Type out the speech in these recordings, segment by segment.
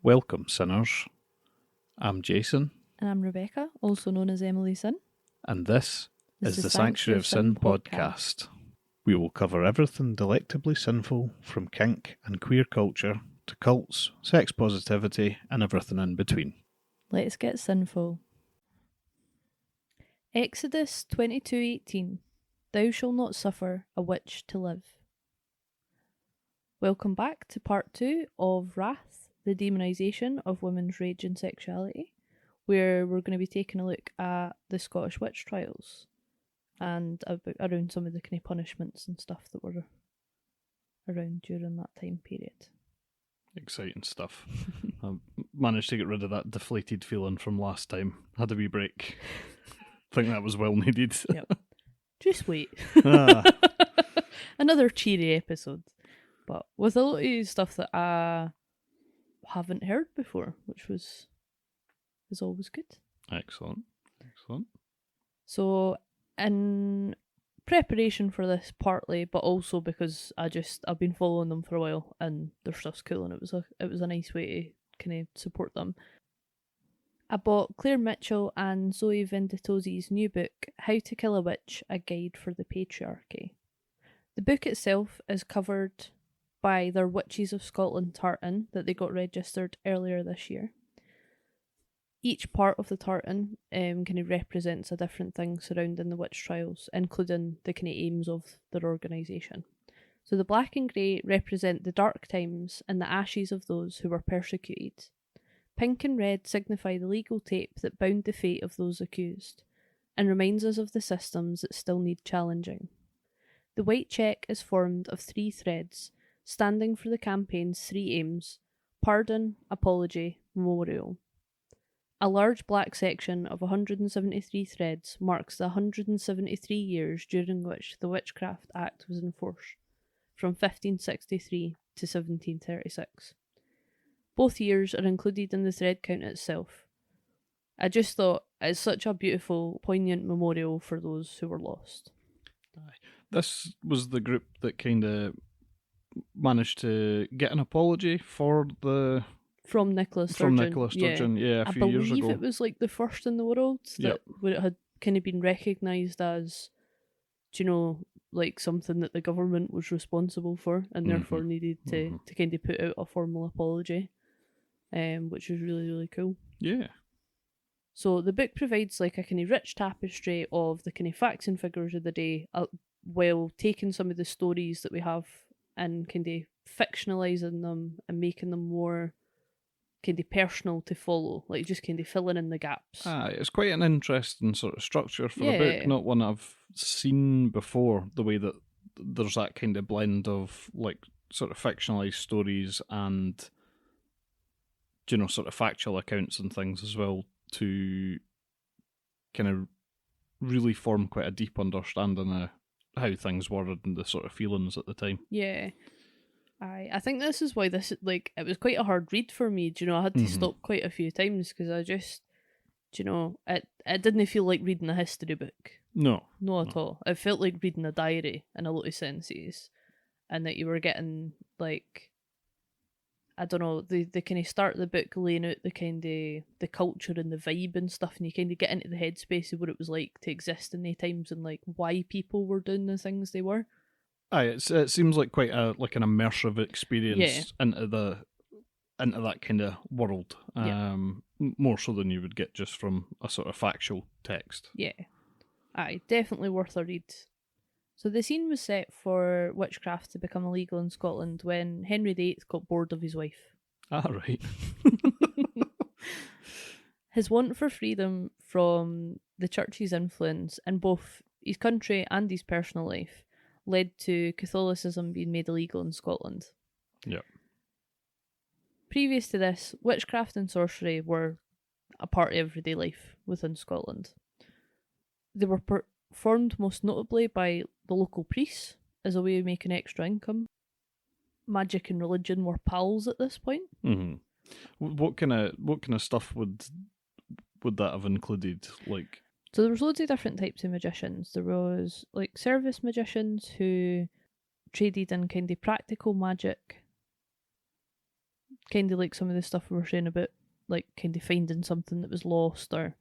Welcome, sinners. I'm Jason, And I'm Rebecca, also known as Emily Sin. and this is the Sanctuary of Sin podcast. We will cover everything delectably sinful, from kink and queer culture to cults, sex positivity, and everything in between. Let's get sinful. Exodus 22:18. Thou shalt not suffer a witch to live. Welcome back to part 2 of Wrath, the demonisation of women's rage and sexuality, where we're going to be taking a look at the Scottish witch trials and around some of the kind of punishments and stuff that were around during that time period. Exciting stuff. I managed to get rid of that deflated feeling from last time. Had a wee break. I think that was well needed. Yep. Just wait. Ah. Another cheery episode. But with a lot of stuff that I haven't heard before, which is always good. Excellent. So in preparation for this, partly, but also because I've been following them for a while and their stuff's cool, and it was a nice way to kind of support them. I bought Claire Mitchell and Zoe Venditosi's new book, How to Kill a Witch, A Guide for the Patriarchy. The book itself is covered by their Witches of Scotland tartan that they got registered earlier this year. Each part of the tartan kind of represents a different thing surrounding the witch trials, including the kind of aims of their organisation. So the black and grey represent the dark times and the ashes of those who were persecuted. Pink and red signify the legal tape that bound the fate of those accused, and reminds us of the systems that still need challenging. The white check is formed of 3 threads, standing for the campaign's 3 aims: pardon, apology, memorial. A large black section of 173 threads marks the 173 years during which the Witchcraft Act was enforced, from 1563 to 1736. Both years are included in the thread count itself. I just thought it's such a beautiful, poignant memorial for those who were lost. This was the group that kind of managed to get an apology from Nicola Sturgeon, yeah, a few years ago. I believe it was like the first in the world that where it had kind of been recognised as, like something that the government was responsible for and therefore needed to kind of put out a formal apology, which was really, really cool. Yeah. So the book provides like a kind of rich tapestry of the kind of facts and figures of the day, while taking some of the stories that we have and kind of fictionalising them and making them more kind of personal to follow, like just kind of filling in the gaps. It's quite an interesting sort of structure for a book, not one I've seen before, the way that there's that kind of blend of like sort of fictionalised stories and, sort of factual accounts and things as well, to kind of really form quite a deep understanding of how things were and the sort of feelings at the time. Yeah. I think this is why it was quite a hard read for me. I had to stop quite a few times because I just, it didn't feel like reading a history book. No. Not at all. It felt like reading a diary in a lot of senses, and that you were getting like, I don't know, they kind of start the book laying out the kind of the culture and the vibe and stuff, and you kind of get into the headspace of what it was like to exist in the times and like why people were doing the things they were. It seems like quite an immersive experience into that kind of world, more so than you would get just from a sort of factual text. Yeah, definitely worth a read. So the scene was set for witchcraft to become illegal in Scotland when Henry VIII got bored of his wife. Right. His want for freedom from the church's influence in both his country and his personal life led to Catholicism being made illegal in Scotland. Yep. Previous to this, witchcraft and sorcery were a part of everyday life within Scotland. They were performed most notably by the local priests as a way of making extra income. Magic and religion were pals at this point. Mm-hmm. What kind of stuff would that have included? Like, so there was loads of different types of magicians. There was like service magicians who traded in kind of practical magic, kind of like some of the stuff we were saying about like kind of finding something that was lost, or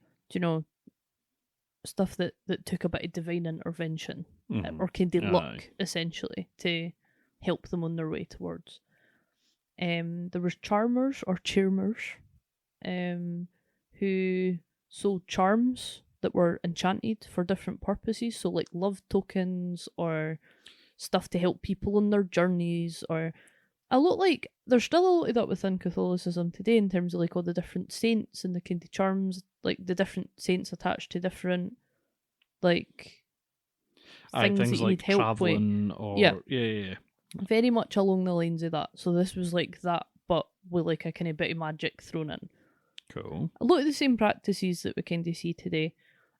stuff that took a bit of divine intervention, or kind of luck essentially to help them on their way towards. There was charmers or charmers, who sold charms that were enchanted for different purposes, so like love tokens or stuff to help people on their journeys, or there's still a lot of that within Catholicism today in terms of like all the different saints and the kind of charms, like the different saints attached to different like things that you like need help traveling with. Or yeah, very much along the lines of that. So this was like that, but with like a kind of bit of magic thrown in. Cool. A lot of the same practices that we kind of see today.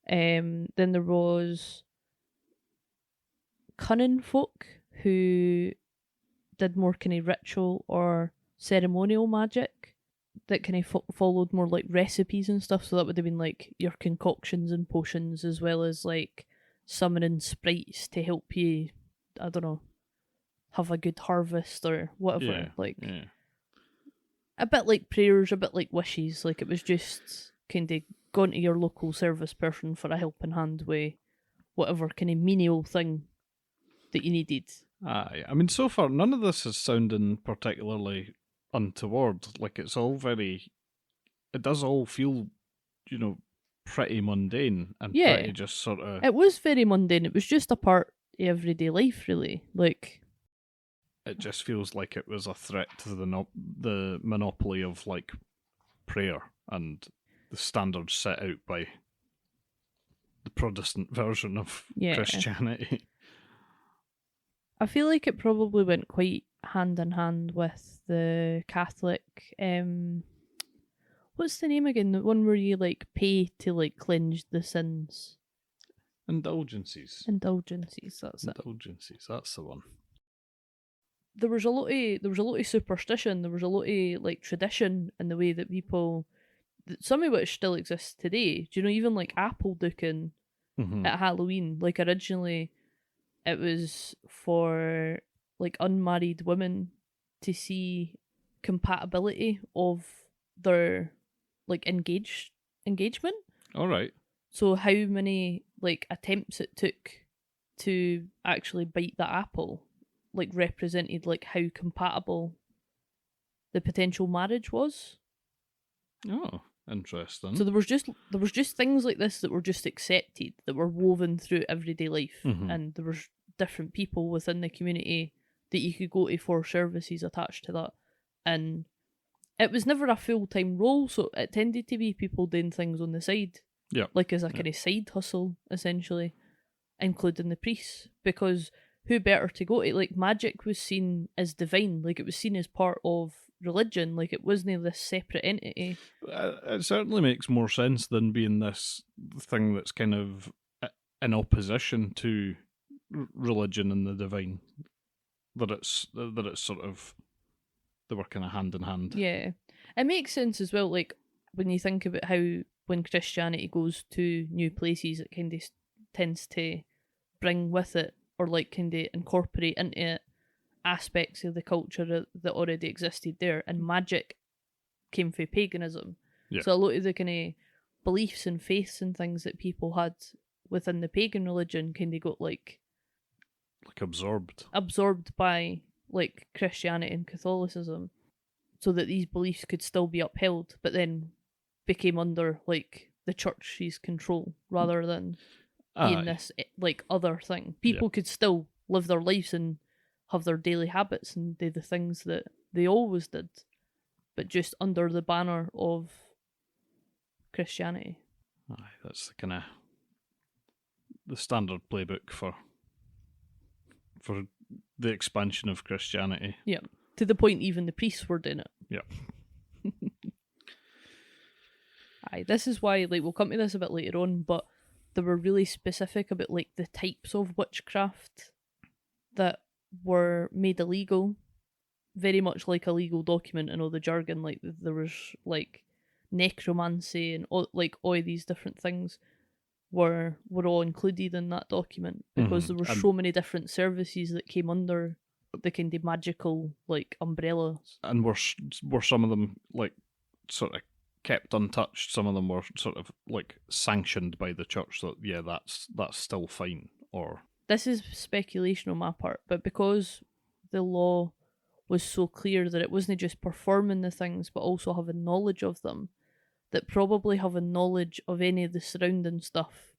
Then there was cunning folk who did more kind of ritual or ceremonial magic that kind of followed more like recipes and stuff. So that would have been like your concoctions and potions, as well as like summoning sprites to help you, I don't know, have a good harvest or whatever. A bit like prayers, a bit like wishes. Like it was just kind of going to your local service person for a helping hand with whatever kind of menial thing that you needed. Aye, I mean, so far none of this is sounding particularly untoward. Like it does all feel, pretty mundane and pretty just sort of. It was very mundane. It was just a part of everyday life, really. Like it just feels like it was a threat to the monopoly of like prayer and the standards set out by the Protestant version of Christianity. I feel like it probably went quite hand in hand with the Catholic. What's the name again? The one where you like pay to like cleanse the sins. Indulgences. That's it. Indulgences. That's the one. There was a lot of superstition. There was a lot of like tradition in the way that people, some of which still exists today. Do you know, even like apple duking at Halloween? Like originally, it was for like unmarried women to see compatibility of their like engagement. All right. So how many like attempts it took to actually bite that apple, like represented like how compatible the potential marriage was. Oh, interesting. So there was just things like this that were just accepted, that were woven through everyday life, and there was different people within the community that you could go to for services attached to that, and it was never a full-time role, so it tended to be people doing things on the side, like as a kind of side hustle, essentially, including the priests, because who better to go to? Like magic was seen as divine, like it was seen as part of religion, like it wasn't this separate entity. It certainly makes more sense than being this thing that's kind of in opposition to religion and the divine. That it's sort of, they were kind of hand in hand. Yeah, it makes sense as well. Like when you think about how when Christianity goes to new places, it kind of tends to bring with it, or like kind of incorporate into it, aspects of the culture that already existed there, and magic came from paganism. So a lot of the kind of beliefs and faiths and things that people had within the pagan religion kind of got like absorbed by like Christianity and Catholicism, so that these beliefs could still be upheld, but then became under like the church's control rather than being this like other thing. People could still live their lives and have their daily habits and do the things that they always did, but just under the banner of Christianity. Aye, that's the kind of the standard playbook for the expansion of Christianity. Yeah, to the point even the priests were doing it. Yeah. Aye, this is why, like, we'll come to this a bit later on, but they were really specific about like the types of witchcraft that were made illegal, very much like a legal document, and all the jargon. Like there was like necromancy and all these different things were all included in that document, because there were so many different services that came under the kind of magical like umbrella. And were some of them like sort of kept untouched? Some of them were sort of like sanctioned by the church. That yeah, that's still fine. Or this is speculation on my part, but because the law was so clear that it wasn't just performing the things, but also having knowledge of them, that probably having knowledge of any of the surrounding stuff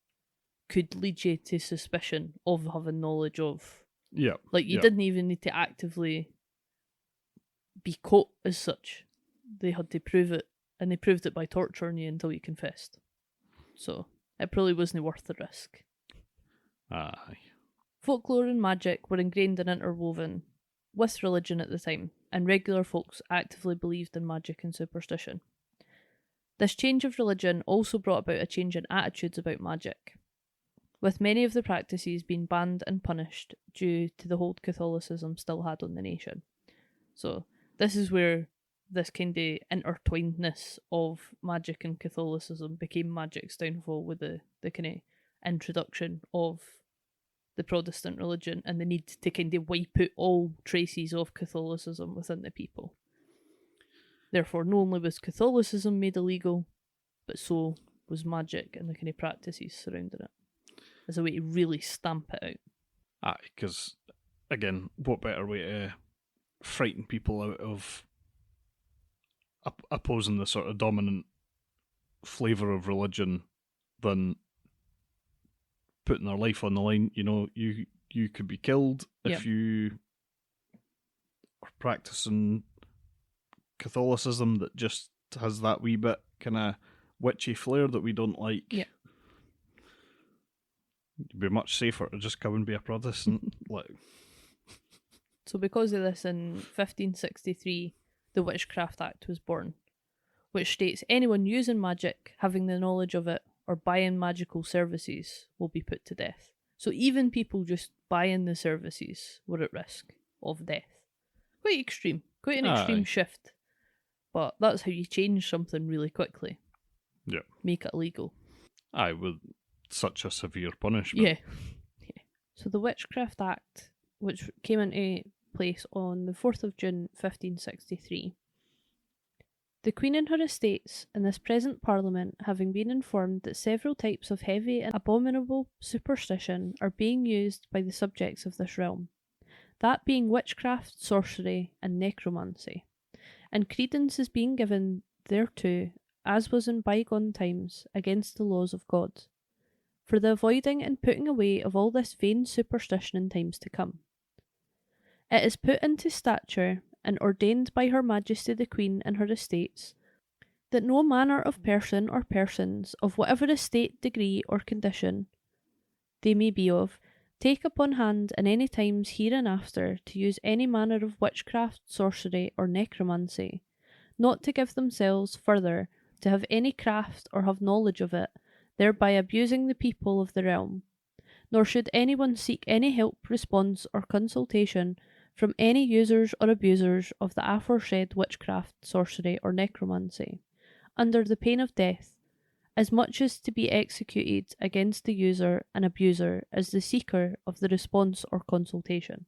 could lead you to suspicion of having knowledge of. Yeah. Like, you didn't even need to actively be caught as such. They had to prove it, and they proved it by torturing you until you confessed. So, it probably wasn't worth the risk. Aye. Folklore and magic were ingrained and interwoven with religion at the time, and regular folks actively believed in magic and superstition. This change of religion also brought about a change in attitudes about magic, with many of the practices being banned and punished due to the hold Catholicism still had on the nation. So this is where this kind of intertwinedness of magic and Catholicism became magic's downfall, with the kind of introduction of the Protestant religion and the need to kind of wipe out all traces of Catholicism within the people. Therefore, not only was Catholicism made illegal, but so was magic and the kind of practices surrounding it, as a way to really stamp it out. Aye, because, again, what better way to frighten people out of opposing the sort of dominant flavour of religion than putting their life on the line? You know, you could be killed if you are practicing Catholicism that just has that wee bit kind of witchy flair that we don't like. Yeah. It'd be much safer to just come and be a Protestant. So because of this, in 1563, the Witchcraft Act was born, which states anyone using magic, having the knowledge of it, or buying magical services will be put to death. So even people just buying the services were at risk of death. Quite extreme. Quite an extreme shift. But that's how you change something really quickly. Yeah. Make it illegal. Aye, with such a severe punishment. Yeah. So the Witchcraft Act, which came into place on the 4th of June 1563, the Queen and her estates and this present Parliament having been informed that several types of heavy and abominable superstition are being used by the subjects of this realm, that being witchcraft, sorcery, and necromancy, and credence is being given thereto, as was in bygone times, against the laws of God, for the avoiding and putting away of all this vain superstition in times to come. It is put into stature and ordained by Her Majesty the Queen and her estates, that no manner of person or persons, of whatever estate, degree, or condition they may be of, take upon hand in any times hereinafter to use any manner of witchcraft, sorcery, or necromancy, not to give themselves further to have any craft or have knowledge of it, thereby abusing the people of the realm. Nor should anyone seek any help, response, or consultation from any users or abusers of the aforesaid witchcraft, sorcery, or necromancy, under the pain of death, as much as to be executed against the user and abuser as the seeker of the response or consultation.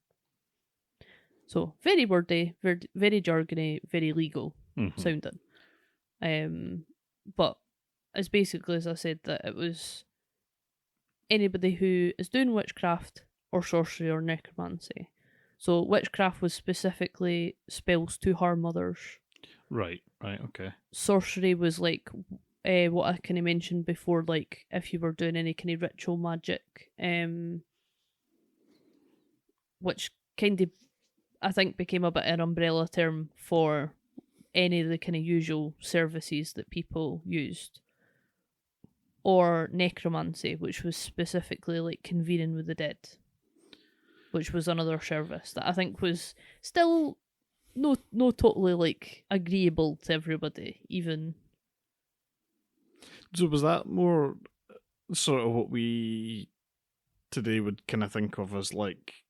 So, very wordy, very jargony, very legal sounding. But it's basically, as I said, that it was anybody who is doing witchcraft or sorcery or necromancy. So witchcraft was specifically spells to harm others. Right, okay. Sorcery was like what I kind of mentioned before, like if you were doing any kind of ritual magic, which kind of, I think, became a bit an umbrella term for any of the kind of usual services that people used. Or necromancy, which was specifically like convening with the dead, which was another service that I think was still no totally like agreeable to everybody, even. So was that more sort of what we today would kind of think of as like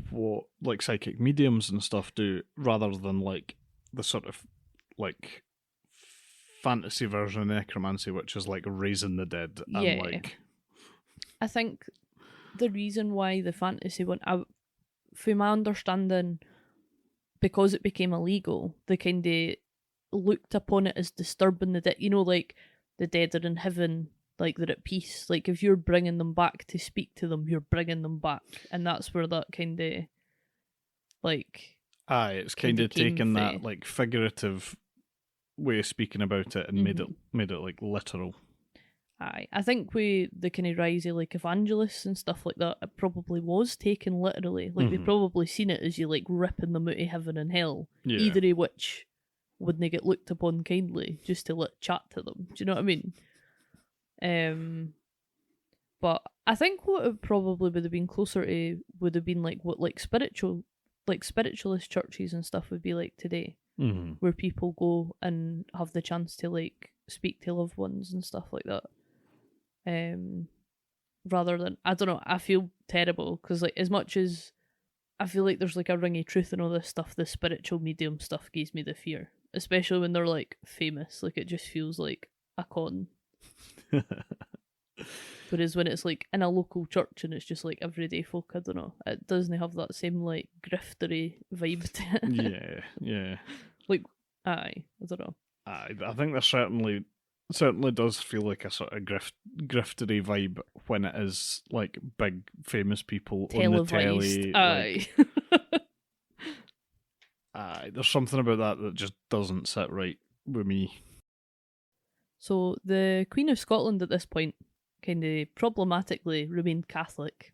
what like psychic mediums and stuff do, rather than like the sort of like fantasy version of necromancy, which is like raising the dead and like. I think the reason why the fantasy went out from my understanding, because it became illegal, they kind of looked upon it as disturbing the dead. You know, like the dead are in heaven, like they're at peace. Like if you're bringing them back to speak to them, you're bringing them back, and that's where that kind of like. Aye, it's kind of taken that like figurative way of speaking about it and made it like literal. Aye, I think with the kind of rise of like evangelists and stuff like that, it probably was taken literally. Like they probably seen it as you like ripping them out of heaven and hell, either of which wouldn't they get looked upon kindly just to let chat to them. Do you know what I mean? But I think what it probably would have been closer to would have been like what like spiritualist churches and stuff would be like today, where people go and have the chance to like speak to loved ones and stuff like that. Rather than, I don't know, I feel terrible because like as much as I feel like there's like a ring of truth in all this stuff, the spiritual medium stuff gives me the fear, especially when they're like famous. Like it just feels like a con. Whereas when it's like in a local church and it's just like everyday folk, I don't know, it doesn't have that same like griftery vibe to it. Yeah. Like, aye, I don't know. I think there certainly does feel like a sort of griftery vibe when it is like big famous people televised. On the telly. Aye. Like, aye, there's something about that just doesn't sit right with me. So the Queen of Scotland at this point kind of problematically remained Catholic.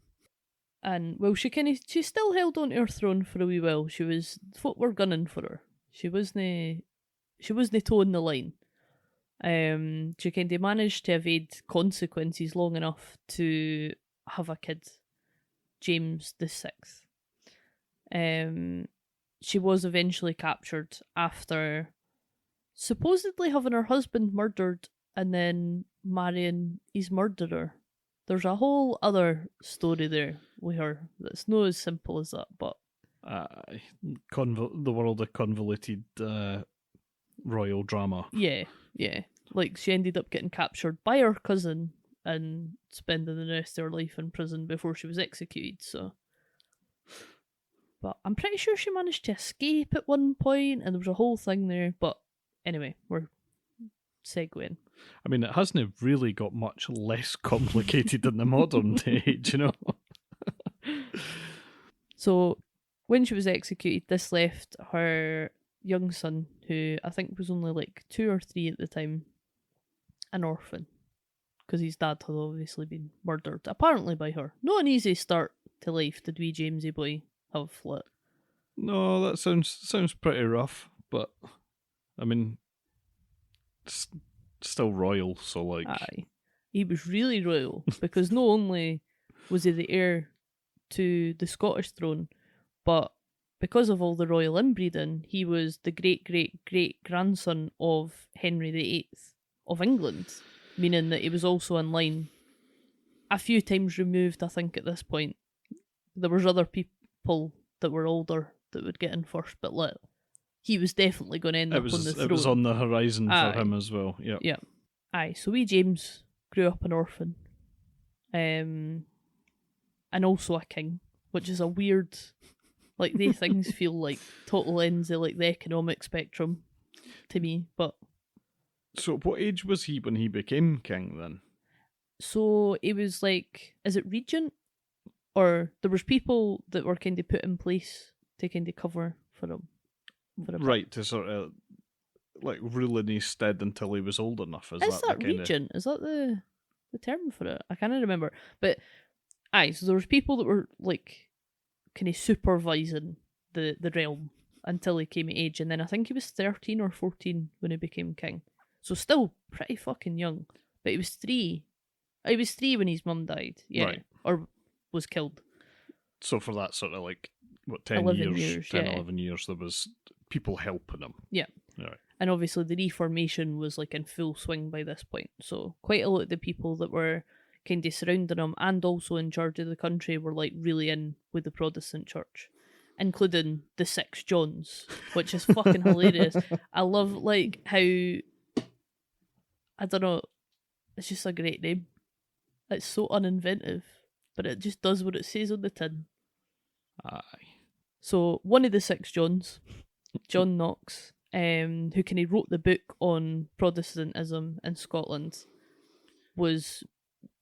And well, she still held on to her throne for a wee while. Folk were gunning for her. She wasn't toeing the line. She kind of managed to evade consequences long enough to have a kid, James VI. She was eventually captured after supposedly having her husband murdered and then marrying his murderer. There's a whole other story there with her that's not as simple as that, but the world of convoluted royal drama. Yeah. Like she ended up getting captured by her cousin and spending the rest of her life in prison before she was executed. So, but I'm pretty sure she managed to escape at one point, and there was a whole thing there. But anyway, we're segueing. I mean, it hasn't really got much less complicated in the modern day, you know. So, when she was executed, this left her young son, who I think was only like 2 or 3 at the time, an orphan, because his dad had obviously been murdered, apparently by her. Not an easy start to life did wee Jamesy boy have, Flit. No, that sounds pretty rough, but I mean, still royal, so like... Aye. He was really royal, because not only was he the heir to the Scottish throne, but because of all the royal inbreeding, he was the great-great-great-grandson of Henry VIII of England, meaning that he was also in line a few times removed, I think, at this point. There was other people that were older that would get in first, but he was definitely going to end up on the throne. It was on the horizon for him as well, yeah. Yeah. Aye, so wee James grew up an orphan. And also a king, which is a weird... Like, they things feel like total ends of like the economic spectrum to me, but... So what age was he when he became king then? So he was like, is it regent? Or there was people that were kind of put in place to kind of cover for him. Right, to sort of like rule in his stead until he was old enough. Is that regent? Is that the term for it? I can't remember. But aye, so there was people that were like kind of supervising the realm until he came of age, and then I think he was 13 or 14 when he became king. So still pretty fucking young. But he was 3. He was 3 when his mum died. Yeah. Right. Or was killed. So for that sort of like, what, 10 years 11 years, there was people helping him. Yeah. Right. And obviously the Reformation was like in full swing by this point. So quite a lot of the people that were kind of surrounding him and also in charge of the country were like really in with the Protestant church, including the 6 Johns, which is fucking hilarious. I love like how, I don't know, it's just a great name. It's so uninventive, but it just does what it says on the tin. Aye. So one of the 6 Johns, John Knox, who kind of wrote the book on Protestantism in Scotland, was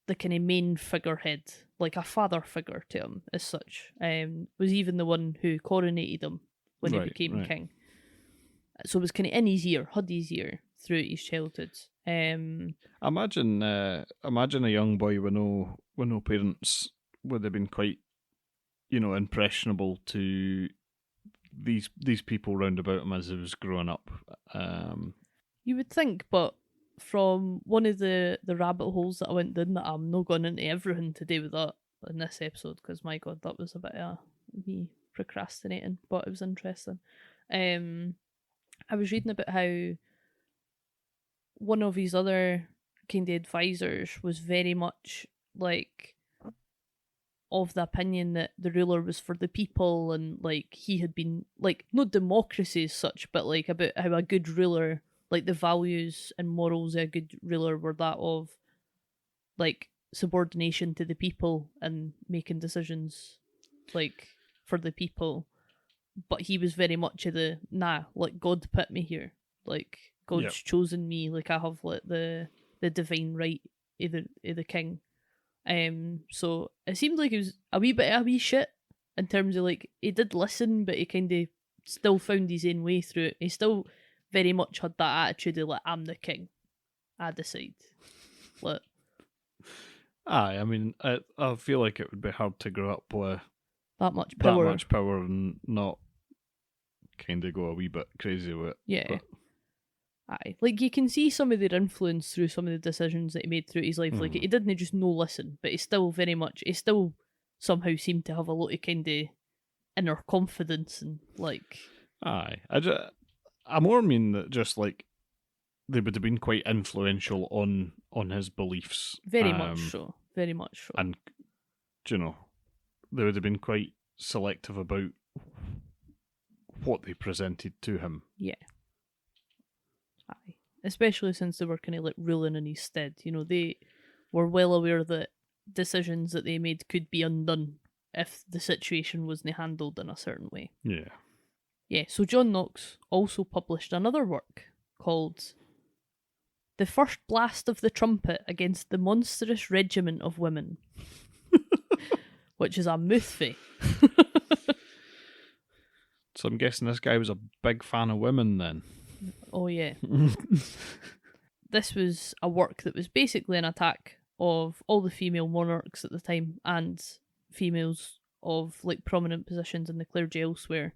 the kind of main figurehead, like a father figure to him as such. Was even the one who coronated him when he became king. So it was kind of in his ear, had his ear throughout his childhood. Imagine a young boy with no parents would have been quite, impressionable to these people round about him as he was growing up. You would think, but from one of the rabbit holes that I went down, that I'm not going into everything to do with that in this episode, because my god, that was a bit of me procrastinating, but it was interesting. I was reading about how one of his other kind of advisors was very much like of the opinion that the ruler was for the people, and like he had been like, no democracy as such, but like about how a good ruler, like the values and morals of a good ruler were that of like subordination to the people and making decisions like for the people. But he was very much of the, nah, like God put me here, like God's chosen me, like I have like the divine right of the king. So it seemed like it was a wee shit in terms of like he did listen, but he kind of still found his own way through it. He still very much had that attitude of like, I'm the king, I decide. Like, aye, I mean, I feel like it would be hard to grow up with that much power and not kind of go a wee bit crazy with it. Yeah. But... Aye, like you can see some of their influence through some of the decisions that he made through his life. Like he didn't just no listen, but he still somehow seemed to have a lot of kind of inner confidence and like. Aye, I more mean that just like they would have been quite influential on his beliefs. Very much so. And they would have been quite selective about what they presented to him. Yeah. Aye. Especially since they were kind of like ruling in his stead. They were well aware that decisions that they made could be undone if the situation wasn't handled in a certain way. Yeah. Yeah, so John Knox also published another work called The First Blast of the Trumpet Against the Monstrous Regiment of Women, which is a mouthful. So I'm guessing this guy was a big fan of women then. Oh, yeah. This was a work that was basically an attack of all the female monarchs at the time and females of like prominent positions in the clergy elsewhere,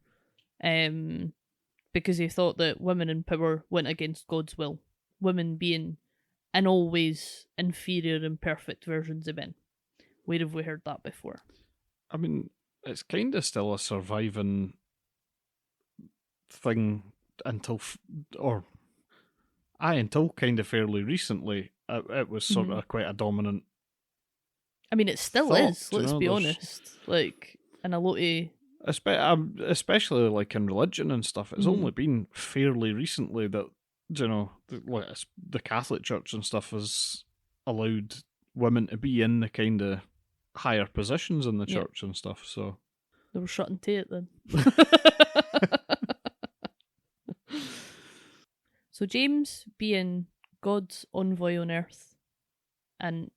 because they thought that women in power went against God's will, women being in all ways inferior and imperfect versions of men. Where have we heard that before? I mean, it's kind of still a surviving thing until kind of fairly recently. It was sort of quite a dominant. I mean, it still is. Let's be honest. Like, in a lot of, especially like in religion and stuff, it's only been fairly recently that the Catholic Church and stuff has allowed women to be in the kind of higher positions in the church and stuff. So they were shutting to it then. So James, being God's envoy on earth and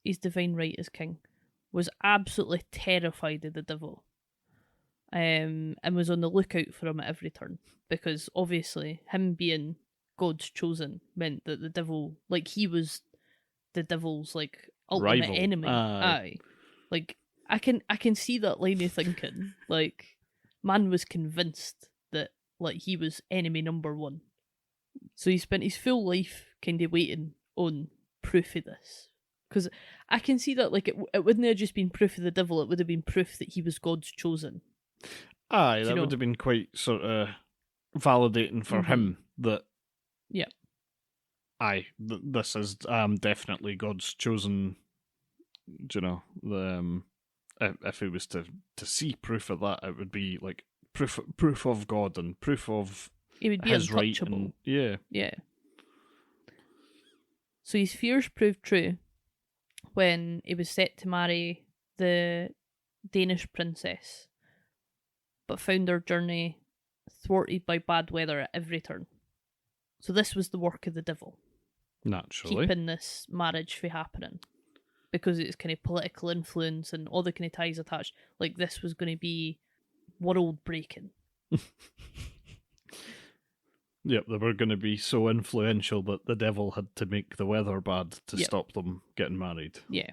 his divine right as king, was absolutely terrified of the devil, and was on the lookout for him at every turn, because obviously him being God's chosen meant that the devil, like he was the devil's like ultimate rival. enemy. Aye. Like I can see that line of thinking. Like man was convinced that like he was enemy number one. So he spent his full life kind of waiting on proof of this. Because I can see that like it wouldn't have just been proof of the devil, it would have been proof that he was God's chosen. Aye, that would have been quite sort of validating for him that this is definitely God's chosen. If he was to see proof of that, it would be like proof of God and proof of it would be his untouchable. Right and, yeah. So his fears proved true when he was set to marry the Danish princess but found their journey thwarted by bad weather at every turn. So this was the work of the devil. Naturally. Keeping this marriage from happening. Because it's kind of political influence and all the kind of ties attached. Like, this was going to be world breaking. Yep, they were going to be so influential that the devil had to make the weather bad to Yep. stop them getting married. Yeah.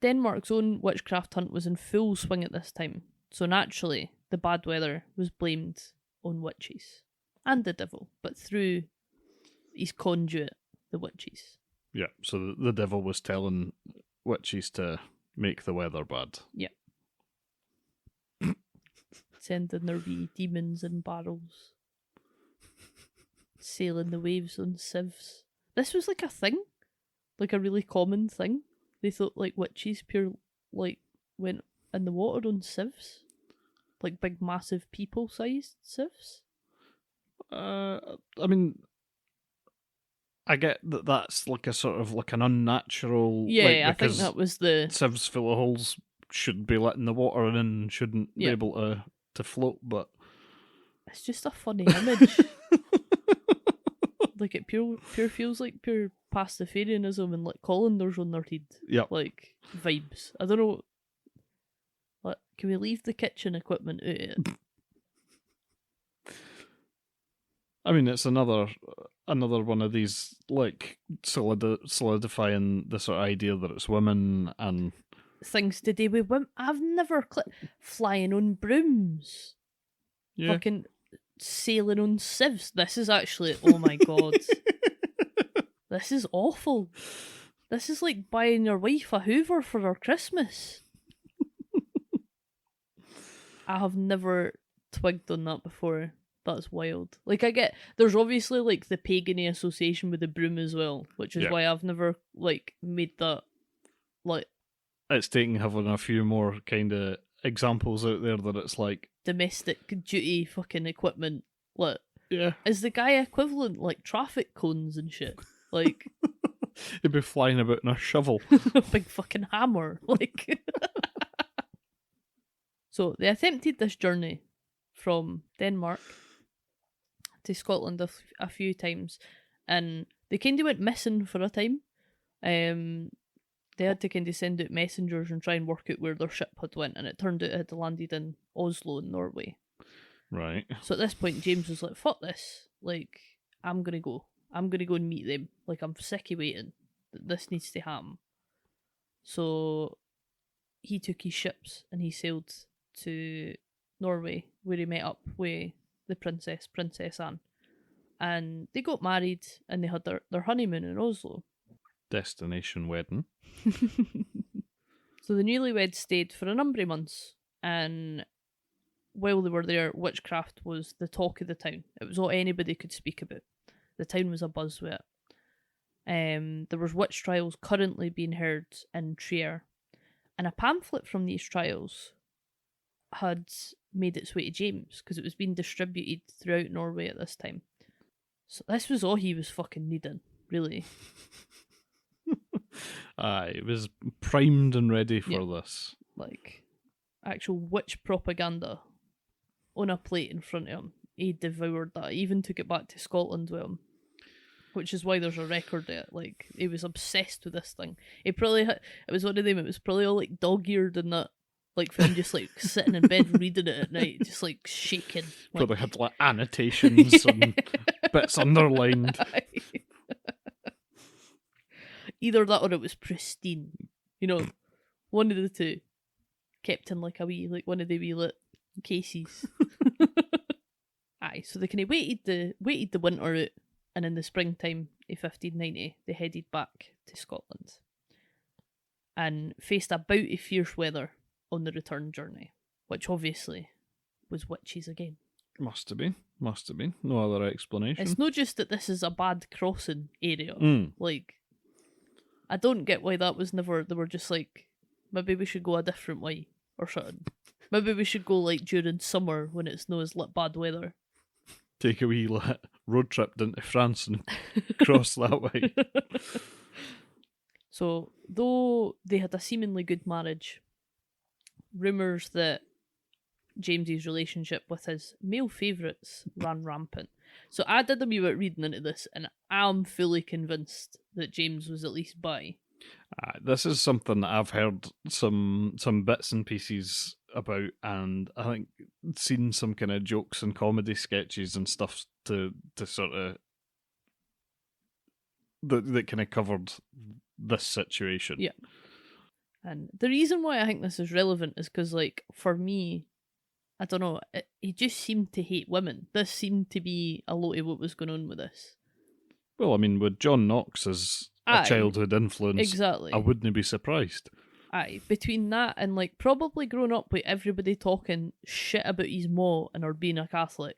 Denmark's own witchcraft hunt was in full swing at this time. So naturally, the bad weather was blamed on witches. And the devil. But through his conduit, the witches. Yeah, so the devil was telling witches to make the weather bad. Yeah. Sending their wee demons in barrels. Sailing the waves on sieves. This was like a thing. Like a really common thing. They thought like witches went in the water on sieves. Like big massive people-sized sieves. I mean, I get that that's like a sort of like an unnatural... Yeah, I think that was the... Sieves full of holes should be letting the water in and shouldn't be able to float, but... It's just a funny image. Like, it pure feels like pure Pastafarianism and like colanders on their head. Yep. Like, vibes. I don't know. Like, can we leave the kitchen equipment out of it? I mean, it's another one of these, like, solidifying the sort of idea that it's women and... Things to do with women. I've never... flying on brooms. Yeah. Fucking sailing on sieves. This is actually... Oh my god. This is awful. This is like buying your wife a Hoover for her Christmas. I have never twigged on that before. That's wild. Like, I get... There's obviously, like, the pagan-y association with the broom as well, which is why I've never, like, made that, like... It's taking having a few more kind of examples out there that it's like... Domestic duty fucking equipment. Like... Yeah. Is the guy equivalent, like, traffic cones and shit? Like... He'd be flying about in a shovel. A big fucking hammer. Like... So, they attempted this journey from Denmark to Scotland a few times, and they kind of went missing for a time. They had to kind of send out messengers and try and work out where their ship had went, and it turned out it had landed in Oslo in Norway. Right. So at this point, James was like, fuck this. Like, I'm going to go. I'm going to go and meet them. Like, I'm sick of waiting. This needs to happen. So he took his ships and he sailed to Norway, where he met up with the Princess Anne. And they got married and they had their honeymoon in Oslo. Destination wedding. So the newlyweds stayed for a number of months, and while they were there, witchcraft was the talk of the town. It was all anybody could speak about. The town was abuzz with it. There was witch trials currently being heard in Trier, and a pamphlet from these trials had made its way to James because it was being distributed throughout Norway at this time. So this was all he was fucking needing, really. Aye, it was primed and ready for this. Like, actual witch propaganda on a plate in front of him. He devoured that. He even took it back to Scotland with him. Which is why there's a record of it. Like, he was obsessed with this thing. He probably it was one of them, it was probably all like dog-eared and that. Like, for him just like sitting in bed reading it at night, just like shaking. Like... Probably had like annotations and bits underlined. Either that or it was pristine. You know, one of the two. Kept in like a wee, like one of the wee lit cases. Aye, so they kind of waited the winter out, and in the springtime of 1590, they headed back to Scotland. And faced a bout of fierce weather on the return journey, which obviously was witches again. Must have been. No other explanation. It's not just that this is a bad crossing area. Like, I don't get why that was never... They were just like, maybe we should go a different way or something. Maybe we should go like during summer when it's no as bad weather. Take a wee road trip into France and cross that way. So, though they had a seemingly good marriage, rumours that James's relationship with his male favourites ran rampant. So I did a wee bit reading into this, and I'm fully convinced that James was at least bi. This is something that I've heard some bits and pieces about, and I think seen some kind of jokes and comedy sketches and stuff to sort of that kind of covered this situation. Yeah. And the reason why I think this is relevant is because, like, for me, I don't know, he just seemed to hate women. This seemed to be a lot of what was going on with this. Well, I mean, with John Knox as a childhood influence, exactly. I wouldn't be surprised. Aye, between that and, like, probably growing up with everybody talking shit about his ma and her being a Catholic.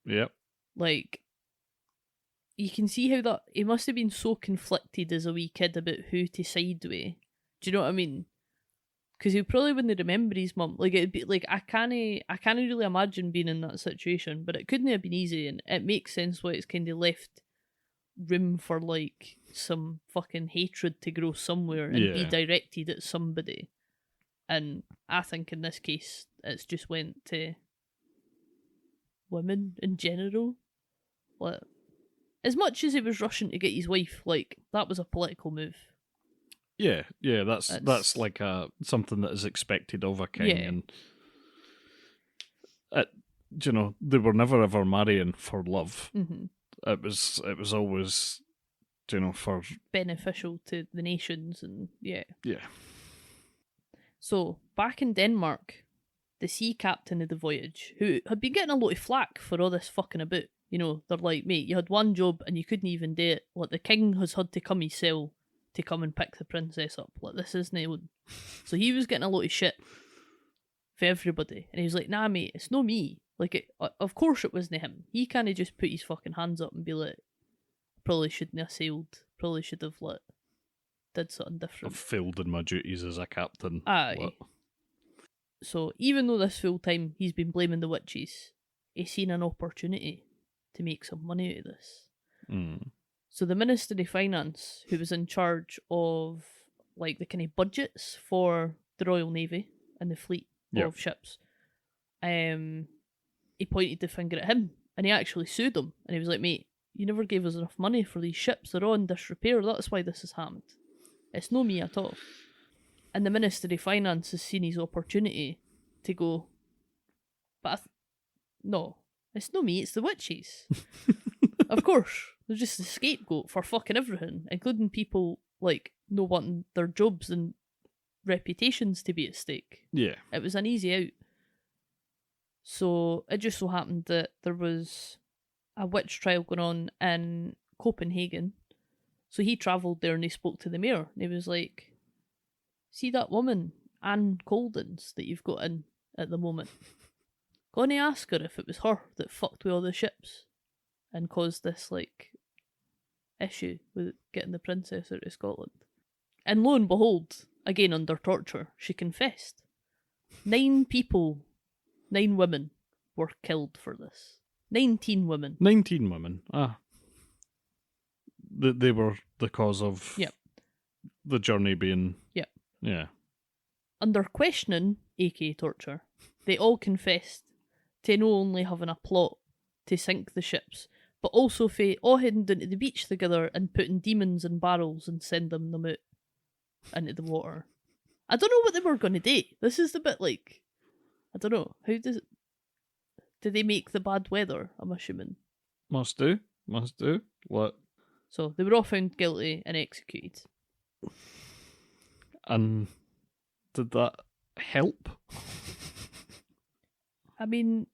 Yep. Like, you can see how that he must have been so conflicted as a wee kid about who to side with. Do you know what I mean? Because he probably wouldn't remember his mum. Like, it'd be like I can't really imagine being in that situation, but it couldn't have been easy, and it makes sense why it's kind of left room for like some fucking hatred to grow somewhere and be directed at somebody. And I think in this case, it's just went to women in general. Like, as much as he was rushing to get his wife, like, that was a political move. Yeah, that's like something that is expected of a king, and you know, they were never ever marrying for love. Mm-hmm. It was always, you know, for beneficial to the nations, and yeah. So back in Denmark, the sea captain of the voyage, who had been getting a lot of flack for all this fucking about, you know, they're like, mate, you had one job and you couldn't even do it. Like, the king has had to come his cell to come and pick the princess up. Like, this isn't on. So he was getting a lot of shit for everybody, and he was like, nah, mate, it's no me. Like, of course it wasn't him. He kind of just put his fucking hands up and be like, probably shouldn't have sailed. Probably should have, like, did something different. I've failed in my duties as a captain. Aye. What? So even though this full time he's been blaming the witches, he's seen an opportunity to make some money out of this. Mm. So the Minister of Finance, who was in charge of, like, the kind of budgets for the Royal Navy and the fleet of ships, he pointed the finger at him, and he actually sued him. And he was like, mate, you never gave us enough money for these ships. They're all in disrepair. That's why this has happened. It's no me at all. And the Minister of Finance has seen his opportunity to go, but no, it's no me, it's the witches. Of course, they're just the scapegoat for fucking everything, including people, like, no wanting their jobs and reputations to be at stake. Yeah. It was an easy out. So it just so happened that there was a witch trial going on in Copenhagen. So he travelled there and he spoke to the mayor, and he was like, see that woman, Anne Coldens, that you've got in at the moment? Gonna ask her if it was her that fucked with all the ships and caused this, like, issue with getting the princess out of Scotland. And lo and behold, again under torture, she confessed. 9 women were killed for this. 19 women. 19 women. They were the cause of the journey being... Yep. Yeah. Under questioning, aka torture, they all confessed to not only having a plot to sink the ships, but also for all heading down to the beach together and putting demons in barrels and sending them out into the water. I don't know what they were going to do. This is the bit, like, I don't know. How does it... Did they make the bad weather, I'm assuming? Must do. What? So they were all found guilty and executed. And did that help? I mean,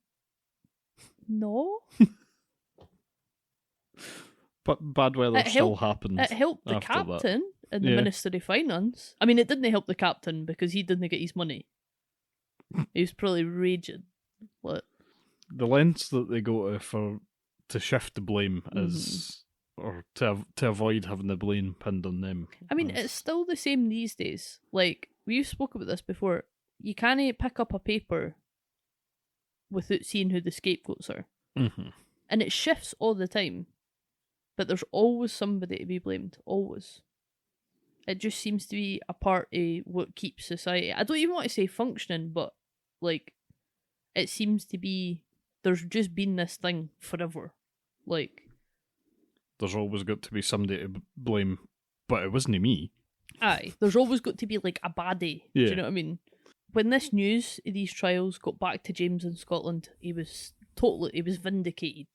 no. But bad weather still happened. It helped the captain and the Minister of Finance. I mean, it didn't help the captain because he didn't get his money. He was probably raging. What? The lengths that they go to shift the blame is, or to avoid having the blame pinned on them. I mean, it's still the same these days. Like, we've spoke about this before. You can't pick up a paper without seeing who the scapegoats are. Mm-hmm. And it shifts all the time. But there's always somebody to be blamed. Always. It just seems to be a part of what keeps society... I don't even want to say functioning, but, like, it seems to be there's just been this thing forever. Like, there's always got to be somebody to blame, but it wasn't me. Aye, there's always got to be like a baddie. Yeah. Do you know what I mean? When this news of these trials got back to James in Scotland, he was vindicated.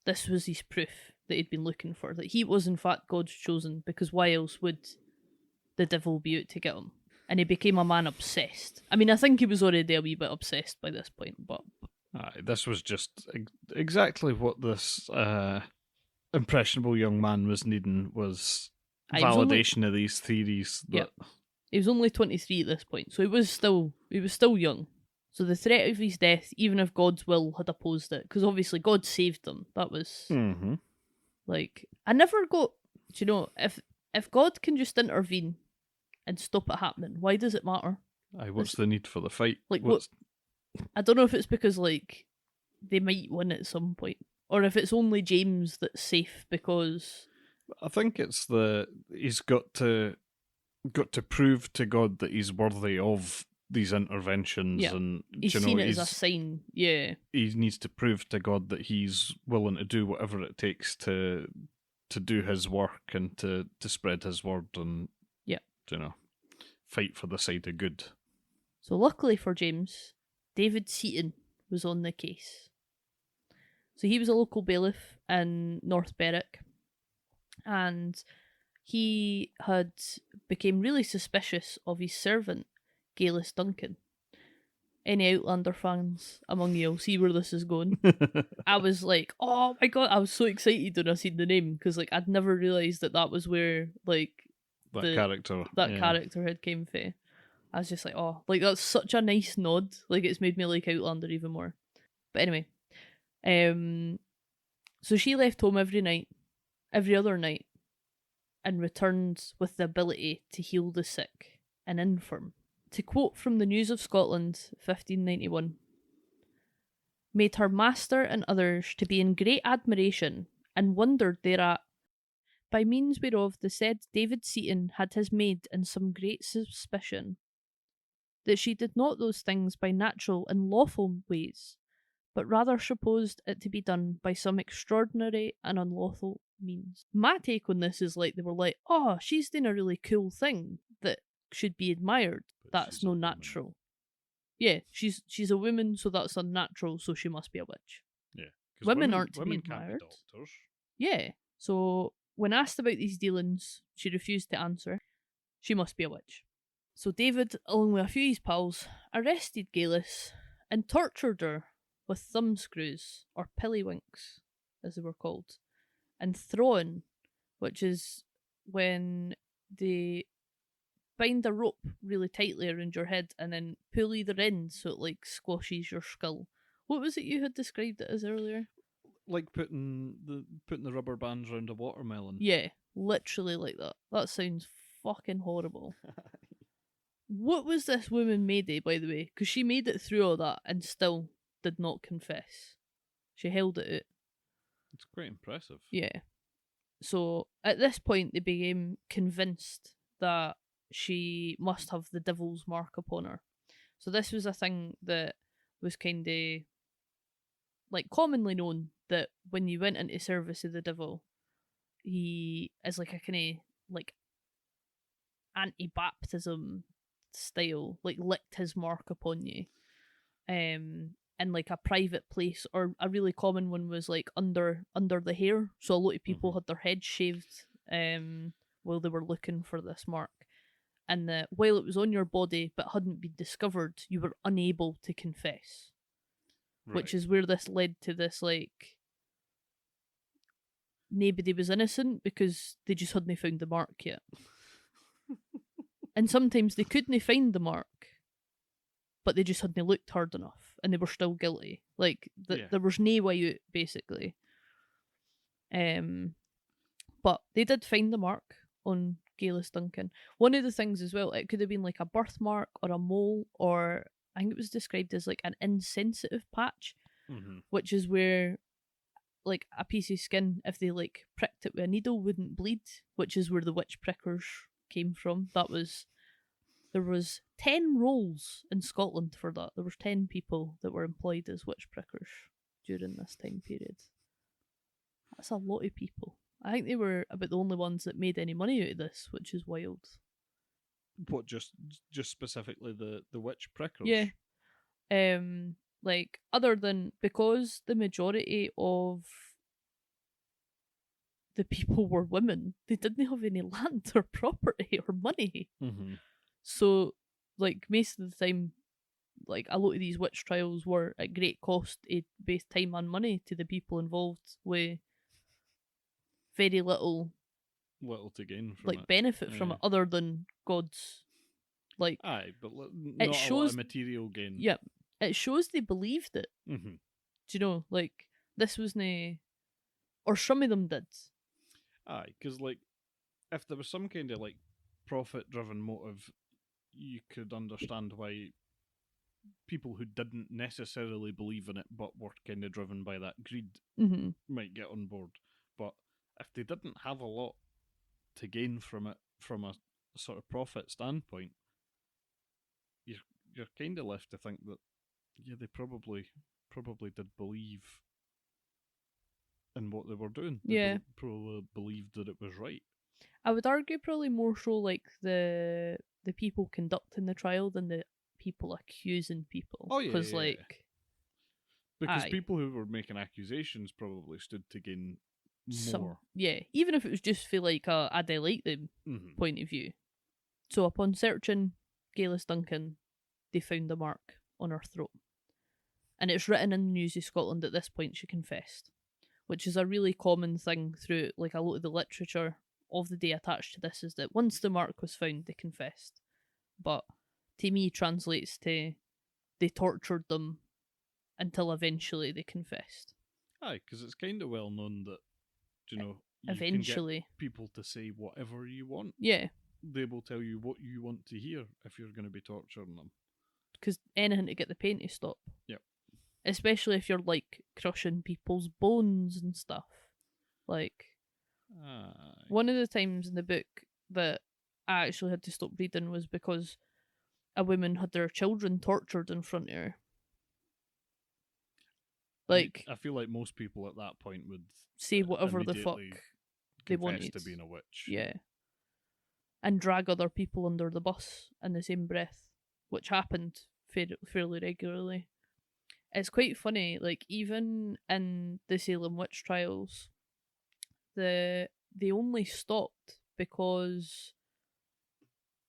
This was his proof that he'd been looking for, that he was in fact God's chosen, because why else would the devil be out to get him? And he became a man obsessed. I mean, I think he was already a wee bit obsessed by this point, but... Aye, this was just exactly what this impressionable young man was needing, was validation of these theories. That... Yep. He was only 23 at this point, so he was still young. So the threat of his death, even if God's will had opposed it, because obviously God saved him. That was like, I never got, you know, if God can just intervene and stop it happening, why does it matter? Aye, what's the need for the fight? Like, what? I don't know if it's because like they might win at some point, or if it's only James that's safe because. I think it's he's got to prove to God that he's worthy of these interventions, and he's seen it as a sign. Yeah, he needs to prove to God that he's willing to do whatever it takes to do his work and to spread his word and fight for the side of good. So luckily for James, David Seaton was on the case. So he was a local bailiff in North Berwick, and he had became really suspicious of his servant, Gaelis Duncan. Any Outlander fans among you will see where this is going. I was like, oh my god, I was so excited when I seen the name, because like I'd never realised that was where like that character had came from. I was just like, oh, like that's such a nice nod. Like it's made me like Outlander even more. But anyway, so she left home every other night, and returned with the ability to heal the sick and infirm. To quote from the News of Scotland, 1591, made her master and others to be in great admiration, and wondered thereat, by means whereof the said David Seaton had his maid in some great suspicion, that she did not those things by natural and lawful ways, but rather supposed it to be done by some extraordinary and unlawful means. My take on this is like, they were like, oh, she's doing a really cool thing that should be admired. But that's no natural. Yeah, she's a woman, so that's unnatural, so she must be a witch. Yeah. Women aren't to be admired. Can't be doctors. Yeah. So when asked about these dealings, she refused to answer. She must be a witch. So David, along with a few of his pals, arrested Gaelis and tortured her with thumbscrews, or pillywinks, as they were called, and thrown, which is when they bind a rope really tightly around your head and then pull either end so it like squashes your skull. What was it you had described it as earlier? Like putting the rubber bands around a watermelon. Yeah, literally like that. That sounds fucking horrible. What was this woman made of, by the way? Because she made it through all that and still did not confess. She held it out. It's quite impressive. Yeah. So at this point, they became convinced that she must have the devil's mark upon her. So this was a thing that was kind of like commonly known, that when you went into service of the devil, he is like a kind of like anti-baptism style, like licked his mark upon you. In like a private place, or a really common one was like under the hair. So a lot of people had their heads shaved while they were looking for this mark. And while it was on your body but hadn't been discovered, you were unable to confess. Right. Which is where this led to this, like, nobody was innocent because they just hadn't found the mark yet. And sometimes they couldn't find the mark, but they just hadn't looked hard enough, and they were still guilty. Like, there was no way out, basically. But they did find the mark on Gaelis Duncan. One of the things as well, it could have been like a birthmark or a mole, or I think it was described as like an insensitive patch, which is where like a piece of skin, if they like pricked it with a needle, wouldn't bleed, which is where the witch prickers came from. That was There was 10 roles in Scotland for that. There was 10 people that were employed as witch prickers during this time period. That's a lot of people. I think they were about the only ones that made any money out of this, which is wild. What, just specifically the witch prickers? Yeah. Like, other than, because the majority of the people were women, they didn't have any land or property or money. Mm-hmm. So, like, most of the time, like, a lot of these witch trials were at great cost of both time and money to the people involved, with very little to gain from like it. benefit from it, other than God's. Like, aye, but not it shows, a lot of material gain. Yeah, it shows they believed it. Mm-hmm. Do you know, like, this was nae, or some of them did. Aye, because, like, if there was some kind of, like, profit-driven motive, you could understand why people who didn't necessarily believe in it but were kind of driven by that greed might get on board. But if they didn't have a lot to gain from it from a sort of profit standpoint, you're kind of left to think that, yeah, they probably did believe in what they were doing. They probably believed that it was right. I would argue probably more so like the people conducting the trial than the people accusing people. Oh yeah, because like, because people who were making accusations probably stood to gain more. Even if it was just for like a they like them point of view. So upon searching Gaelis Duncan, they found the mark on her throat, and it's written in the News of Scotland at this point she confessed, which is a really common thing through like a lot of the literature of the day attached to this, is that once the mark was found, they confessed. But to me, translates to they tortured them until eventually they confessed. Aye, because it's kind of well known that, you know, you eventually can get people to say whatever you want. Yeah. They will tell you what you want to hear if you're going to be torturing them. Because anything to get the pain to stop. Yep. Especially if you're like crushing people's bones and stuff. Like, one of the times in the book that I actually had to stop reading was because a woman had their children tortured in front of her. Like, I feel like most people at that point would say whatever the fuck they wanted to being a witch. Yeah. And drag other people under the bus in the same breath, which happened fairly regularly. It's quite funny, like, even in the Salem witch trials, they only stopped because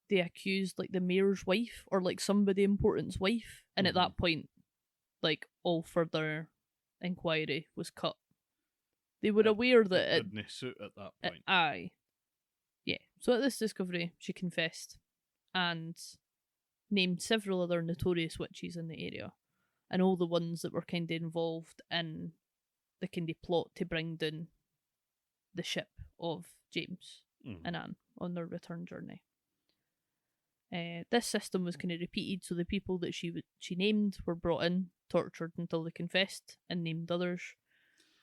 they accused like the mayor's wife or like somebody important's wife, and at that point, like, all further inquiry was cut. They were aware that it didn't suit at that point. Aye. Yeah. So at this discovery, she confessed and named several other notorious witches in the area, and all the ones that were kind of involved in the kind of plot to bring down the ship of James and Anne on their return journey. This system was kind of repeated, so the people that she named were brought in, tortured until they confessed, and named others,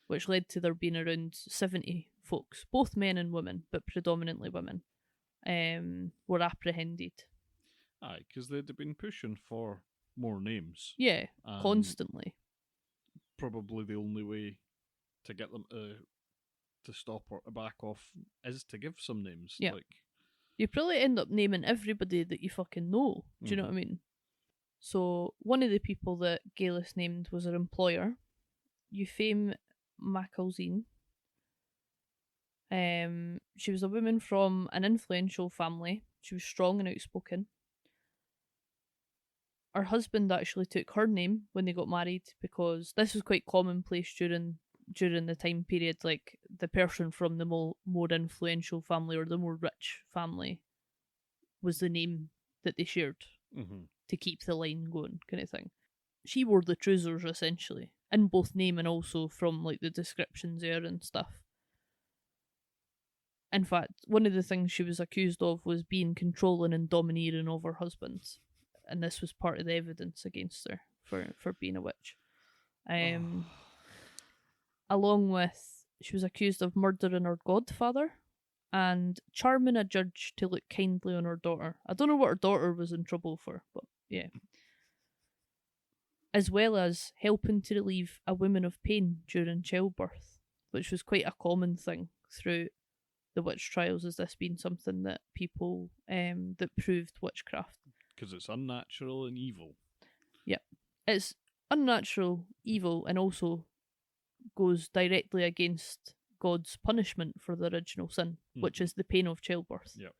which led to there being around 70 folks, both men and women, but predominantly women, were apprehended. Aye, because they'd been pushing for more names. Yeah, constantly. Probably the only way to get them to stop or to back off is to give some names. Yeah. Like, you probably end up naming everybody that you fucking know. Do you know what I mean? So one of the people that Gaelis named was her employer, Euphame Macalzine. She was a woman from an influential family. She was strong and outspoken. Her husband actually took her name when they got married, because this was quite commonplace during the time period. Like, the person from the more influential family or the more rich family was the name that they shared to keep the line going, kind of thing. She wore the trousers essentially, in both name and also from like the descriptions there and stuff. In fact, one of the things she was accused of was being controlling and domineering over her husband, and this was part of the evidence against her for being a witch. Along with, she was accused of murdering her godfather and charming a judge to look kindly on her daughter. I don't know what her daughter was in trouble for, but yeah. As well as helping to relieve a woman of pain during childbirth, which was quite a common thing through the witch trials, as this being something that people that proved witchcraft. Because it's unnatural and evil. Yep. It's unnatural, evil, and also goes directly against God's punishment for the original sin, which is the pain of childbirth. Yep.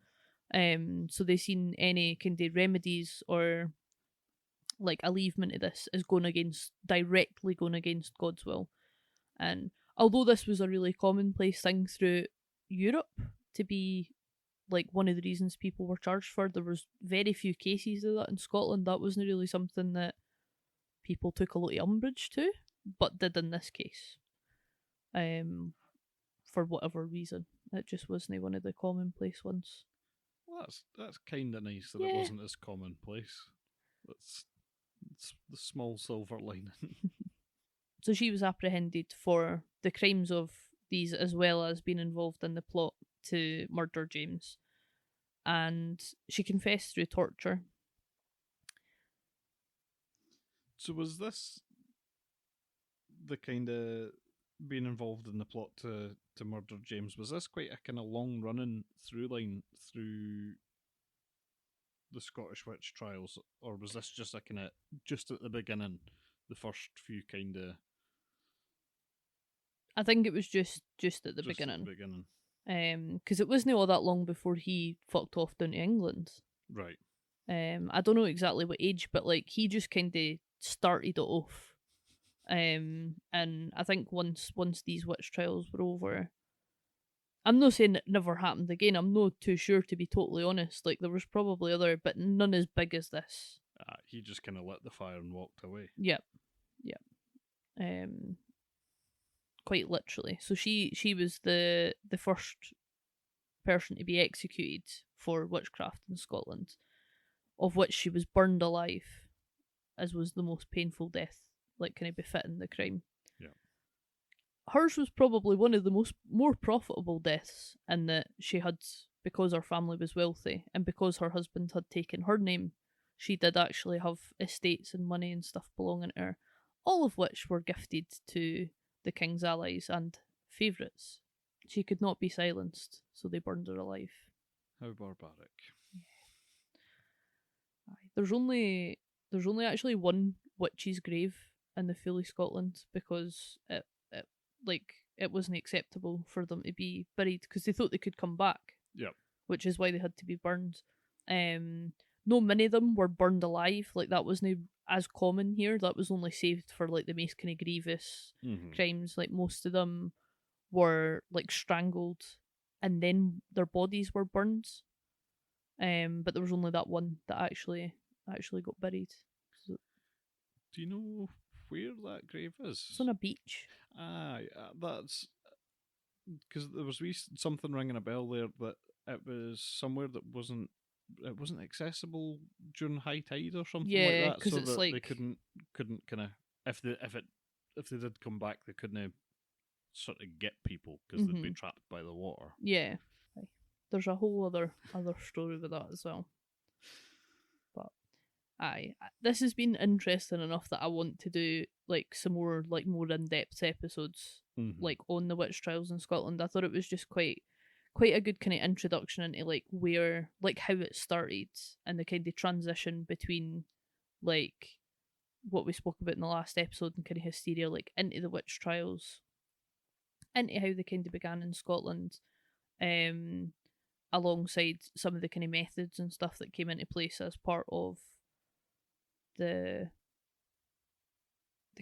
So they seen any kind of remedies or like alleviation of this as directly going against God's will. And although this was a really commonplace thing through Europe to be like one of the reasons people were charged for, there was very few cases of that in Scotland. That wasn't really something that people took a lot of umbrage to, but did in this case. For whatever reason. It just wasn't one of the commonplace ones. Well, that's kind of nice that it wasn't as commonplace. It's the small silver lining. So she was apprehended for the crimes of these, as well as being involved in the plot to murder James. And she confessed through torture. So was this the kind of being involved in the plot to murder James? Was this quite a kind of long running through line through the Scottish witch trials, or was this just a kind of just at the beginning, the first few kind of? I think it was just at the beginning. Because it wasn't all that long before he fucked off down to England. Right. I don't know exactly what age, but like he just kind of started it off. And I think once these witch trials were over, I'm not saying it never happened again. I'm not too sure, to be totally honest. Like there was probably other, but none as big as this. He just kind of lit the fire and walked away. Yep. Quite literally. So she was the first person to be executed for witchcraft in Scotland, of which she was burned alive, as was the most painful death, like kind of befitting the crime. Yeah. Hers was probably one of the more profitable deaths, in that she had, because her family was wealthy and because her husband had taken her name, she did actually have estates and money and stuff belonging to her, all of which were gifted to the king's allies and favourites. She could not be silenced, so they burned her alive. How barbaric. There's only actually one witch's grave in the Fully Scotland, because it wasn't acceptable for them to be buried, because they thought they could come back. Yep. Which is why they had to be burned. No, many of them were burned alive. Like that wasn't as common here. That was only saved for like the most kind of grievous crimes. Like most of them were like strangled, and then their bodies were burned. But there was only that one that actually got buried. So, do you know where that grave is? It's on a beach. That's because there was something ringing a bell there that it was somewhere that wasn't accessible during high tide or something like that. Because it's that like they couldn't kind of if they did come back, they couldn't sort of get people because they'd be trapped by the water. Yeah, there's a whole other story with that as well. But this has been interesting enough that I want to do like some more in-depth episodes like on the witch trials in Scotland. I thought it was just quite a good kind of introduction into like where, like how it started and the kind of transition between like what we spoke about in the last episode and kind of hysteria, like into the witch trials, into how they kind of began in Scotland, alongside some of the kind of methods and stuff that came into place as part of the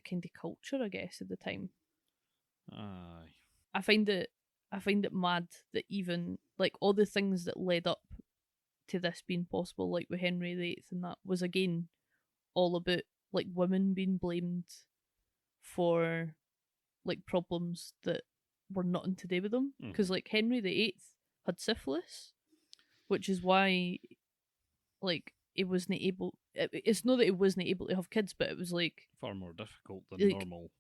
kind of culture, I guess, at the time. Aye. I find it mad that even like all the things that led up to this being possible, like with Henry VIII and that, was again all about like women being blamed for like problems that were nothing to do with them. Because like Henry VIII had syphilis, which is why like he wasn't able. It's not that he wasn't able to have kids, but it was like far more difficult than normal.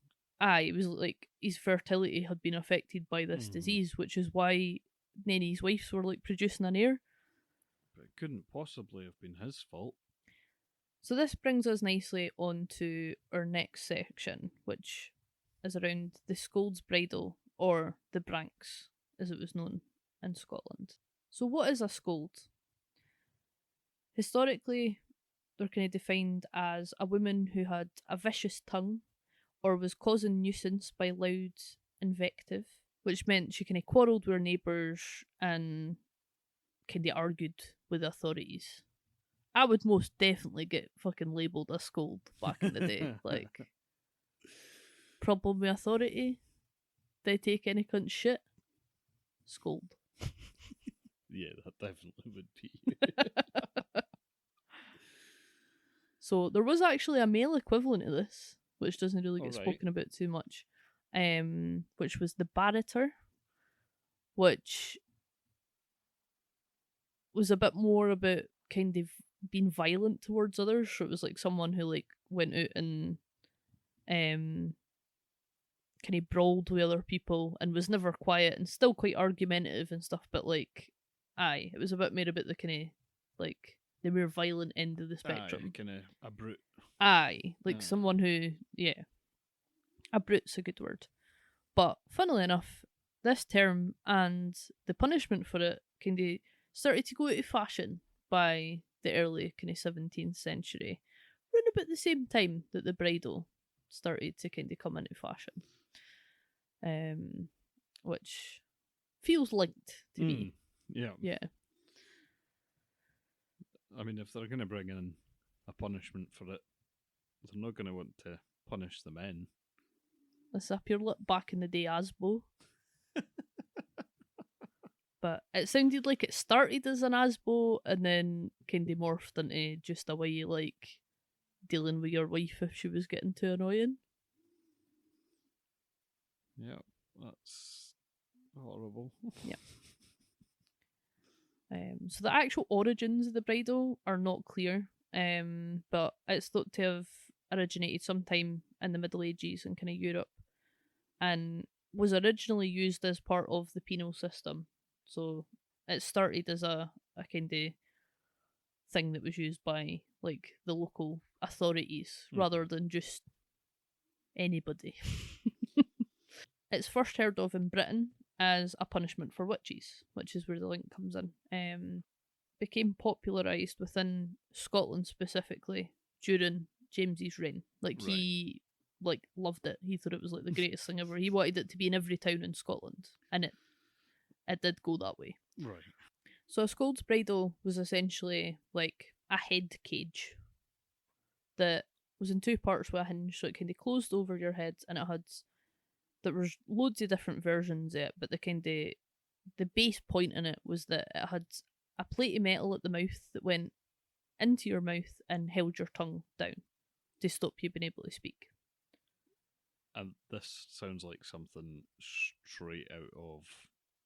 It was like his fertility had been affected by this disease, which is why none of his wives were like producing an heir. But it couldn't possibly have been his fault. So this brings us nicely on to our next section, which is around the Scold's Bridle, or the branks, as it was known in Scotland. So what is a scold? Historically, they're kind of defined as a woman who had a vicious tongue or was causing nuisance by loud invective, which meant she kind of quarrelled with her neighbours and kind of argued with authorities. I would most definitely get fucking labelled a scold back in the day. Like, problem with authority? They take any cunt shit? Scold. Yeah, that definitely would be. So there was actually a male equivalent of this, which doesn't really get Alright. spoken about too much, which was the barrator, which was a bit more about kind of being violent towards others. So it was like someone who like went out and kind of brawled with other people and was never quiet and still quite argumentative and stuff, but like, aye, it was a bit more about the kind of like the more violent end of the spectrum. Aye, kind of a brute. Aye, like someone who, yeah, a brute's a good word. But funnily enough, this term and the punishment for it kind of started to go out of fashion by the early kind of 17th century, around about the same time that the bridle started to kind of come into fashion, which feels linked to me. Yeah. Yeah. I mean, if they're going to bring in a punishment for it, they're not going to want to punish the men. Let's up your lip back in the day, Asbo. But it sounded like it started as an Asbo and then kind of morphed into just a way you like dealing with your wife if she was getting too annoying. Yeah, that's horrible. Yeah. So the actual origins of the bridle are not clear, but it's thought to have originated sometime in the Middle Ages in kind of Europe, and was originally used as part of the penal system. So it started as a kind of thing that was used by like the local authorities rather than just anybody. It's first heard of in Britain as a punishment for witches, which is where the link comes in. Became popularised within Scotland specifically during James's reign. Like he like loved it. He thought it was like the greatest thing ever. He wanted it to be in every town in Scotland, and it did go that way. Right. So a Scold's Bridle was essentially like a head cage that was in two parts with a hinge, so it kind of closed over your head, and there was loads of different versions of it, but the base point in it was that it had a plate of metal at the mouth that went into your mouth and held your tongue down to stop you being able to speak. And this sounds like something straight out of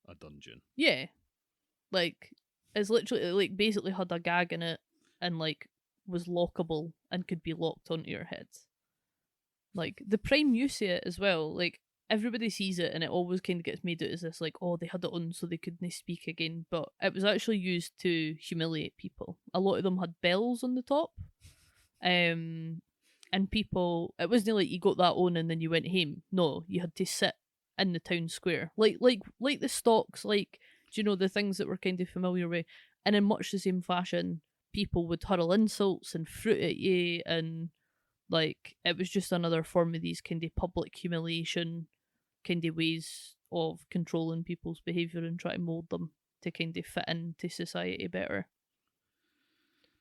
a dungeon. Yeah. Like, it's literally, like, basically had a gag in it and, like, was lockable and could be locked onto your head. Like, the prime use of it as well, like, everybody sees it and it always kind of gets made out as this, like, oh, they had it on so they couldn't speak again. But it was actually used to humiliate people. A lot of them had bells on the top. And people, it wasn't like you got that on and then you went home. No, you had to sit in the town square. Like the stocks, like, do you know, the things that we're kind of familiar with. And in much the same fashion, people would hurl insults and fruit at you, and like it was just another form of these kind of public humiliation kind of ways of controlling people's behaviour and trying to mould them to kind of fit into society better.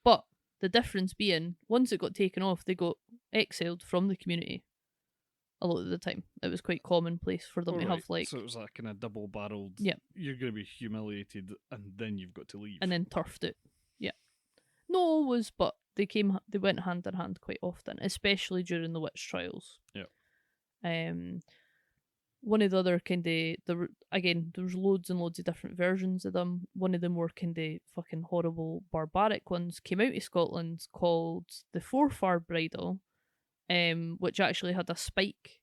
But the difference being, once it got taken off, they got exiled from the community. A lot of the time, it was quite commonplace for them to have like. So it was that kind of double-barreled. Yeah. You're going to be humiliated, and then you've got to leave. And then turfed it. Yeah. No, always, but they went hand in hand quite often, especially during the witch trials. Yeah. One of the other kind of there was loads and loads of different versions of them. One of the more kind of fucking horrible barbaric ones came out of Scotland called the Forfar Bridle, which actually had a spike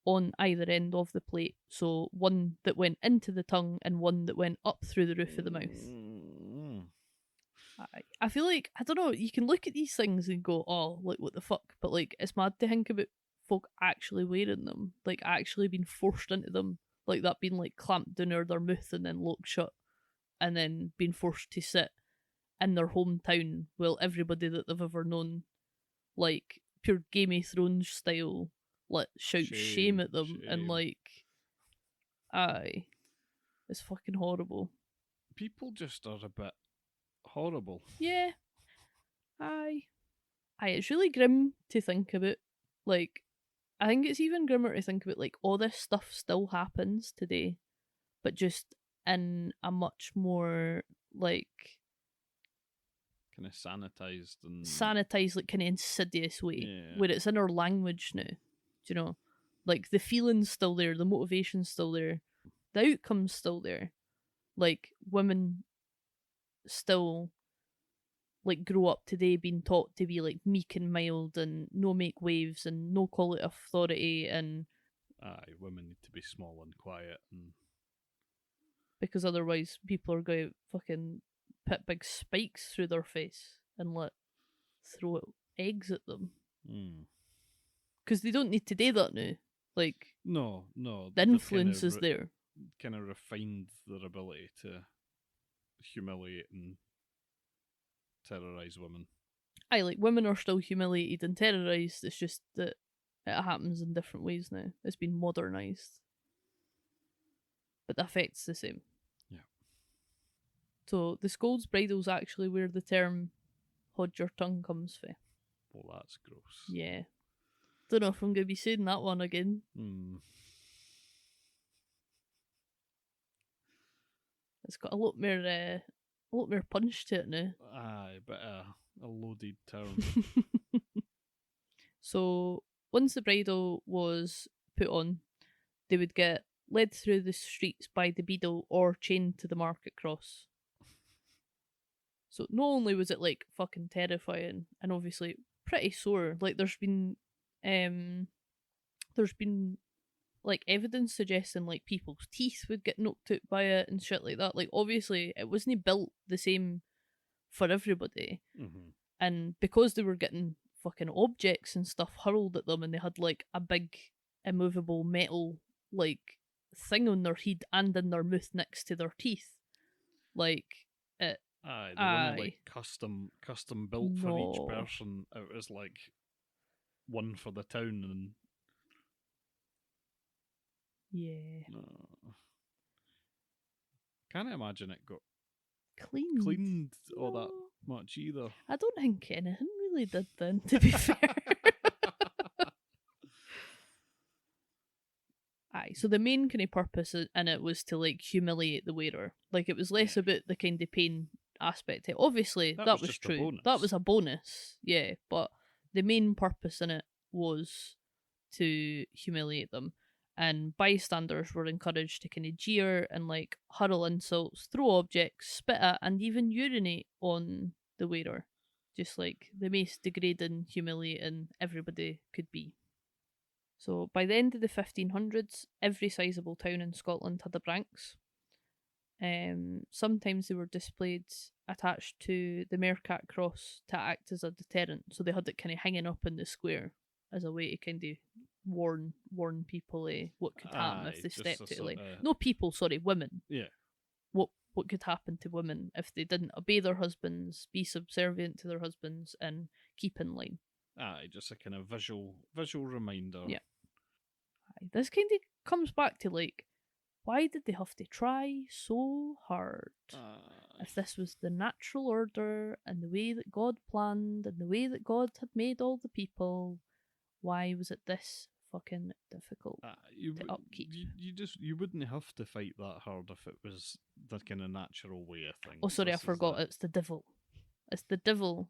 on either end of the plate. So one that went into the tongue and one that went up through the roof of the mouth. I feel like, I don't know, you can look at these things and go, oh, like, what the fuck? But, like, it's mad to think about folk actually wearing them, like, actually being forced into them, like that being, like, clamped down over their mouth and then locked shut, and then being forced to sit in their hometown while everybody that they've ever known, like, pure Game of Thrones style, like, shout shame at them, and, like, aye, it's fucking horrible. People just are a bit horrible. Yeah. Aye, it's really grim to think about. Like, I think it's even grimmer to think about, like, all this stuff still happens today, but just in a much more, like, kind of sanitized, like, kind of insidious way, where it's in our language now. Do you know? Like, the feeling's still there, the motivation's still there, the outcome's still there. Like, women still, like, grow up today being taught to be, like, meek and mild and no make waves and no call it authority, and women need to be small and quiet, and because otherwise people are going to fucking put big spikes through their face and throw eggs at them. Because they don't need to do that now. Like, no, the influence is there. Kind of refined their ability to humiliate and terrorise women. Aye, like, women are still humiliated and terrorised, it's just that it happens in different ways now. It's been modernised. But the effect's the same. Yeah. So the Scold's Bridle's actually where the term "hold your tongue" comes from. Well, that's gross. Yeah. Don't know if I'm going to be saying that one again. It's got a lot more punch to it now. Aye, but a loaded term. So once the bridle was put on, they would get led through the streets by the beadle or chained to the market cross. So not only was it, like, fucking terrifying and obviously pretty sore, like, there's been like, evidence suggesting, like, people's teeth would get knocked out by it and shit like that. Like, obviously it wasn't built the same for everybody. And because they were getting fucking objects and stuff hurled at them, and they had, like, a big immovable metal, like, thing on their head and in their mouth next to their teeth, like, it. Aye, they weren't, like, custom built for each person. It was like one for the town, and yeah. Can't imagine it got cleaned all that much either. I don't think anything really did then, to be fair. Aye, so the main kind of purpose in it was to, like, humiliate the wearer. Like, it was less about the kind of pain aspect. Obviously, that was true. That was a bonus, yeah. But the main purpose in it was to humiliate them. And bystanders were encouraged to kind of jeer and, like, hurl insults, throw objects, spit at, and even urinate on the wearer. Just, like, the most degrading, humiliating everybody could be. So by the end of the 1500s, every sizable town in Scotland had a branks. Sometimes they were displayed attached to the Mercat cross to act as a deterrent. So they had it kind of hanging up in the square as a way to kind of warn people what could happen if they stepped to, like, women. Yeah. What could happen to women if they didn't obey their husbands, be subservient to their husbands, and keep in line. Aye, just a kind of visual reminder. Yeah. Aye. This kind of comes back to, like, why did they have to try so hard? If this was the natural order and the way that God planned and the way that God had made all the people, why was it this fucking difficult to upkeep? You wouldn't have to fight that hard if it was the kind of natural way of things. Oh, sorry, I forgot. It's the devil. It's the devil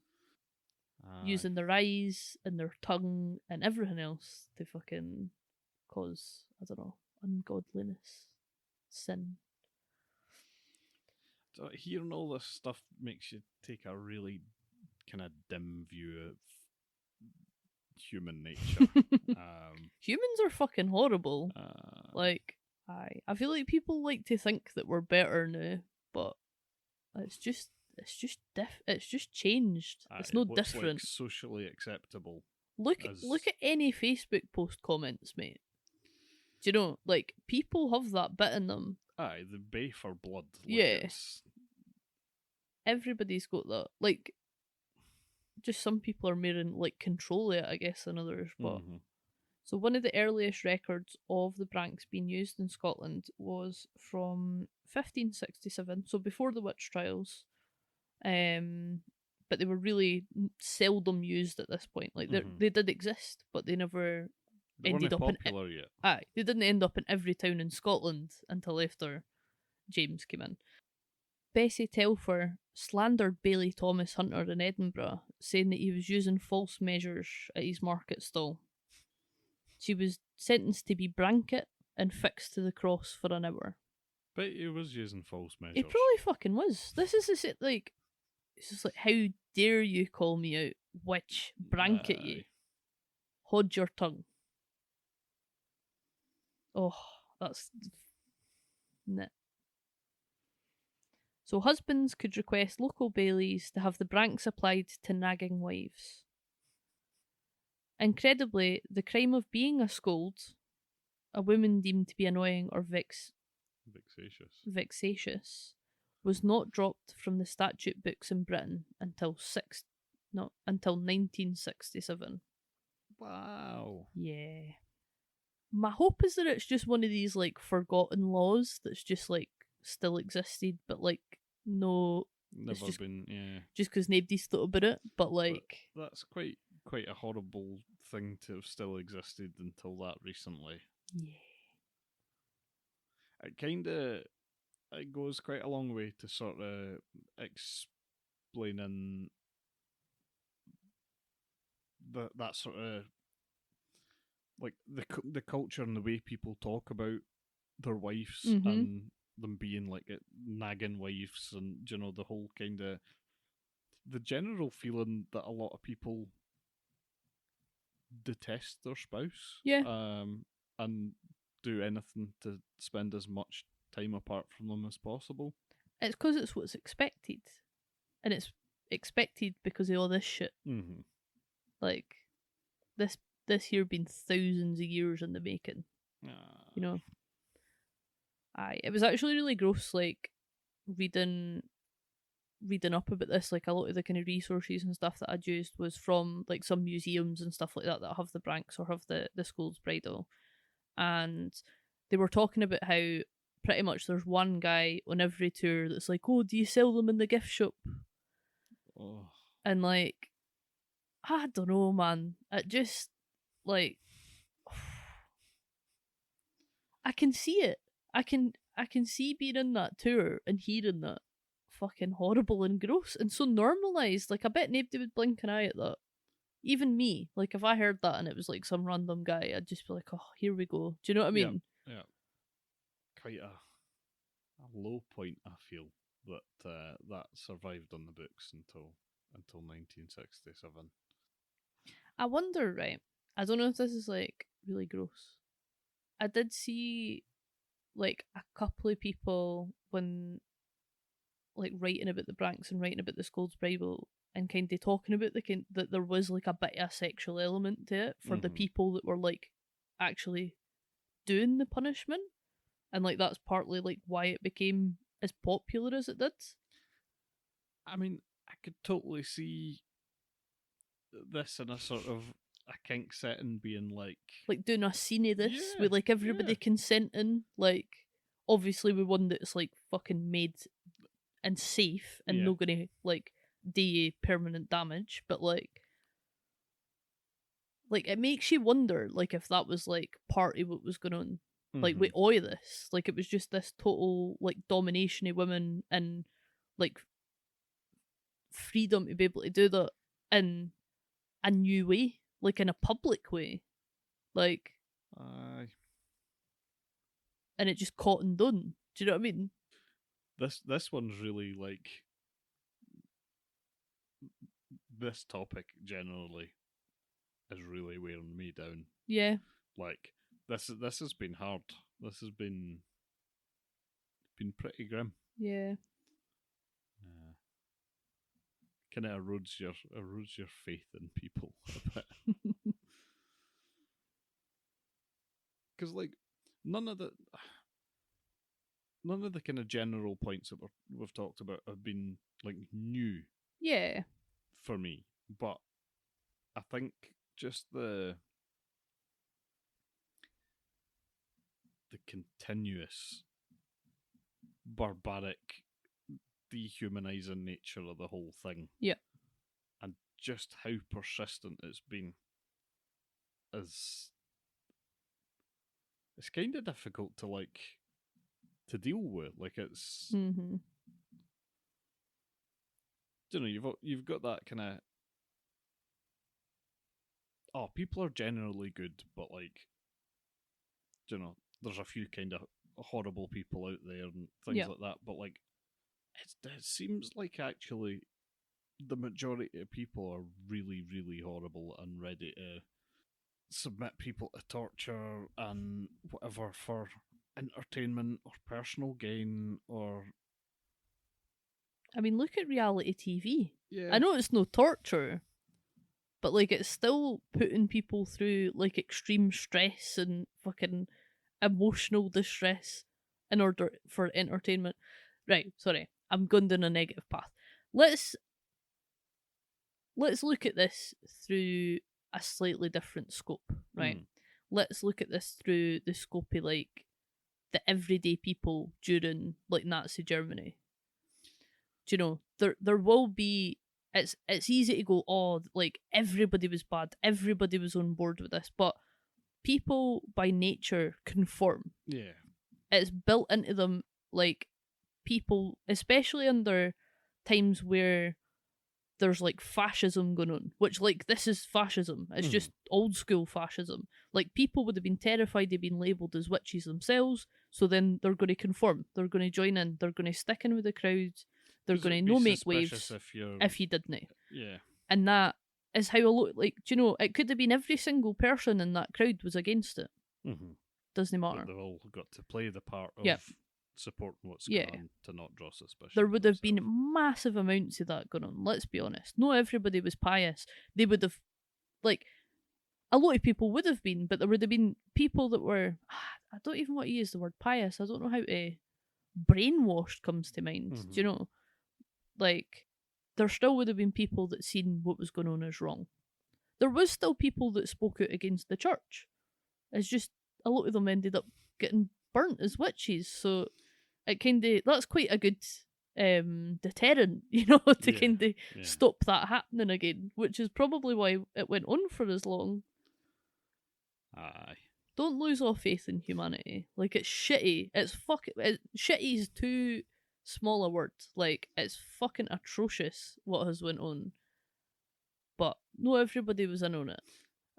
using their eyes and their tongue and everything else to fucking cause, I don't know, ungodliness, sin. So hearing all this stuff makes you take a really kind of dim view of human nature. Humans are fucking horrible. I feel like people like to think that we're better now, but it's just changed. It's no different. Like socially acceptable. Look at any Facebook post comments, mate. Do you know, like, people have that bit in them. Aye, the bay for blood. Everybody's got that. Like, just some people are more in, like, control of it, I guess, than others. But So one of the earliest records of the branks being used in Scotland was from 1567, so before the witch trials. But they were really seldom used at this point. Like, they did exist, but they never ended up popular yet. Aye, they didn't end up in every town in Scotland until after James came in. Bessie Telfer slandered Bailey Thomas Hunter in Edinburgh, saying that he was using false measures at his market stall. She was sentenced to be branket and fixed to the cross for an hour. But he was using false measures. He probably fucking was. This is like, it's just like, how dare you call me out, witch, branket you. Hold your tongue. Oh, that's... Nah. So husbands could request local bailies to have the branks applied to nagging wives. Incredibly, the crime of being a scold, a woman deemed to be annoying or vexatious, was not dropped from the statute books in Britain until 1967. Wow. Yeah. My hope is that it's just one of these, like, forgotten laws that's just, like, still existed, but, like, no... Never been, yeah. Just because nobody's thought about it, but, like... But that's quite a horrible thing to have still existed until that recently. Yeah. It goes quite a long way to sort of explaining that sort of, like, the culture and the way people talk about their wives and them being like nagging wives, and, you know, the whole kind of the general feeling that a lot of people detest their spouse, and do anything to spend as much time apart from them as possible. It's because it's what's expected, and it's expected because of all this shit. Like, this here been thousands of years in the making. You know. It was actually really gross, like, reading up about this. Like, a lot of the kind of resources and stuff that I'd used was from, like, some museums and stuff like that have the branks or have the Scold's Bridle, and they were talking about how pretty much there's one guy on every tour that's like, oh, do you sell them in the gift shop? Oh. And, like, I don't know, man. It just, like, I can see it. I can see being in that tour and hearing that fucking horrible and gross and so normalised. Like, I bet nobody would blink an eye at that. Even me. Like, if I heard that and it was like some random guy, I'd just be like, oh, here we go. Do you know what I mean? Yeah. Quite a low point, I feel, that that survived on the books until 1967. I wonder, right? I don't know if this is, like, really gross. I did see, like, a couple of people when, like, writing about the branks and writing about the Scold's Bridle and kind of talking about that there was, like, a bit of a sexual element to it for the people that were, like, actually doing the punishment, and, like, that's partly, like, why it became as popular as it did. I mean, I could totally see this in a sort of a kink setting, being like doing a scene of this with, like, everybody consenting, like, obviously with one that's, like, fucking made and safe and not gonna, like, do you permanent damage, but like it makes you wonder, like, if that was, like, part of what was going on, like, with all of this. Like, it was just this total, like, domination of women and, like, freedom to be able to do that in a new way, like, in a public way, like, and it just caught and done. Do you know what I mean? This one's really, like, this topic generally is really wearing me down. Yeah. Like, this has been hard. This has been pretty grim. Yeah. Kind of erodes your faith in people a bit. Because, like, none of the kind of general points that we've talked about have been, like, new. Yeah. For me. But I think just the continuous barbaric dehumanizing nature of the whole thing. Yeah. And just how persistent it's been is it's kind of difficult to, like, to deal with. Like, it's Mm-hmm. you know, you've got that kind of people are generally good, but, like, you know, there's a few kind of horrible people out there and things like that. But, like, it seems like actually the majority of people are really, really horrible and ready to submit people to torture and whatever for entertainment or personal gain or... I mean, look at reality TV. Yeah. I know it's no torture, but, like, it's still putting people through, like, extreme stress and fucking emotional distress in order for entertainment. Right, sorry, I'm going down a negative path. Let's look at this through a slightly different scope, right? Let's look at this through the scope of, like, the everyday people during, like, Nazi Germany. Do you know, there will be... It's easy to go, oh, like, everybody was bad, everybody was on board with this, but people by nature conform. Yeah. It's built into them, like, people, especially under times where there's, like, fascism going on, which, like, this is fascism. It's just old school fascism. Like, people would have been terrified of being labelled as witches themselves, so then they're going to conform. They're going to join in. They're going to stick in with the crowds. They're going to no make waves if you didn't. Yeah. And that is how a lot, like, do you know, it could have been every single person in that crowd was against it. Doesn't matter. But they've all got to play the part of supporting what's going on to not draw suspicion. There would have been massive amounts of that going on, let's be honest. Not everybody was pious. They would have, like, a lot of people would have been, but there would have been people that were, I don't even want to use the word pious. I don't know how to... brainwashed comes to mind. Do you know? Like, there still would have been people that seen what was going on as wrong. There was still people that spoke out against the church. It's just a lot of them ended up getting burnt as witches, so it kind of... that's quite a good deterrent, you know, to kind of stop that happening again, which is probably why it went on for as long. Aye. Don't lose all faith in humanity. Like, it's shitty. Shitty is too small a word. Like, it's fucking atrocious what has went on. But not everybody was in on it.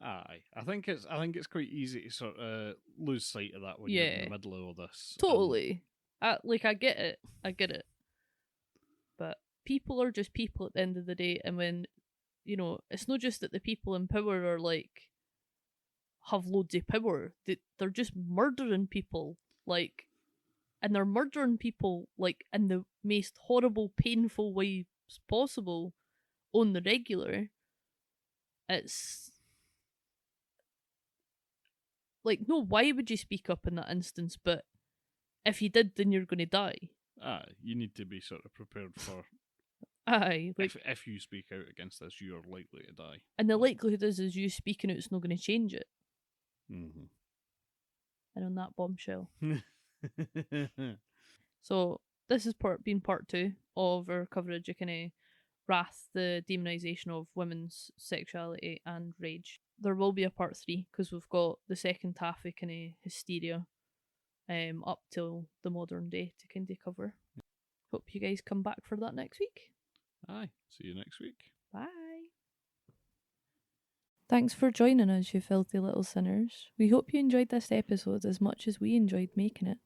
Aye. I think it's quite easy to sort of lose sight of that when you're in the middle of all this. Totally. I get it. But people are just people at the end of the day, and when, you know, it's not just that the people in power are, like, have loads of power. They're just murdering people, like, and they're murdering people, like, in the most horrible, painful ways possible on the regular. It's like, no, why would you speak up in that instance? But if you did, then you're going to die. You need to be sort of prepared for... Aye. Like, if you speak out against this, you are likely to die. And the likelihood is you speaking out is not going to change it. Mm-hmm. And on that bombshell. So, this has been part 2 of our coverage of kind of Wrath, the demonisation of women's sexuality and rage. There will be a part 3, because we've got the second half of kind of hysteria up till the modern day to kind of cover. Hope you guys come back for that next week. Aye, see you next week. Bye. Thanks for joining us, you filthy little sinners. We hope you enjoyed this episode as much as we enjoyed making it.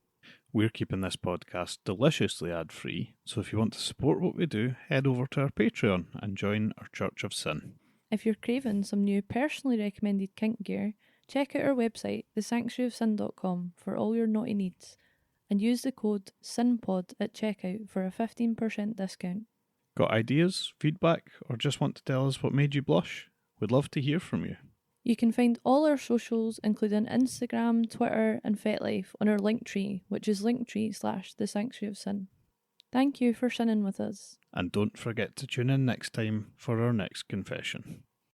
We're keeping this podcast deliciously ad-free, so if you want to support what we do, head over to our Patreon and join our Church of Sin. If you're craving some new personally recommended kink gear, check out our website, thesanctuaryofsin.com, for all your naughty needs, and use the code SINPOD at checkout for a 15% discount. Got ideas, feedback, or just want to tell us what made you blush? We'd love to hear from you. You can find all our socials, including Instagram, Twitter, and FetLife, on our Linktree, which is linktree/thesanctuaryofsin. Thank you for sinning with us. And don't forget to tune in next time for our next confession.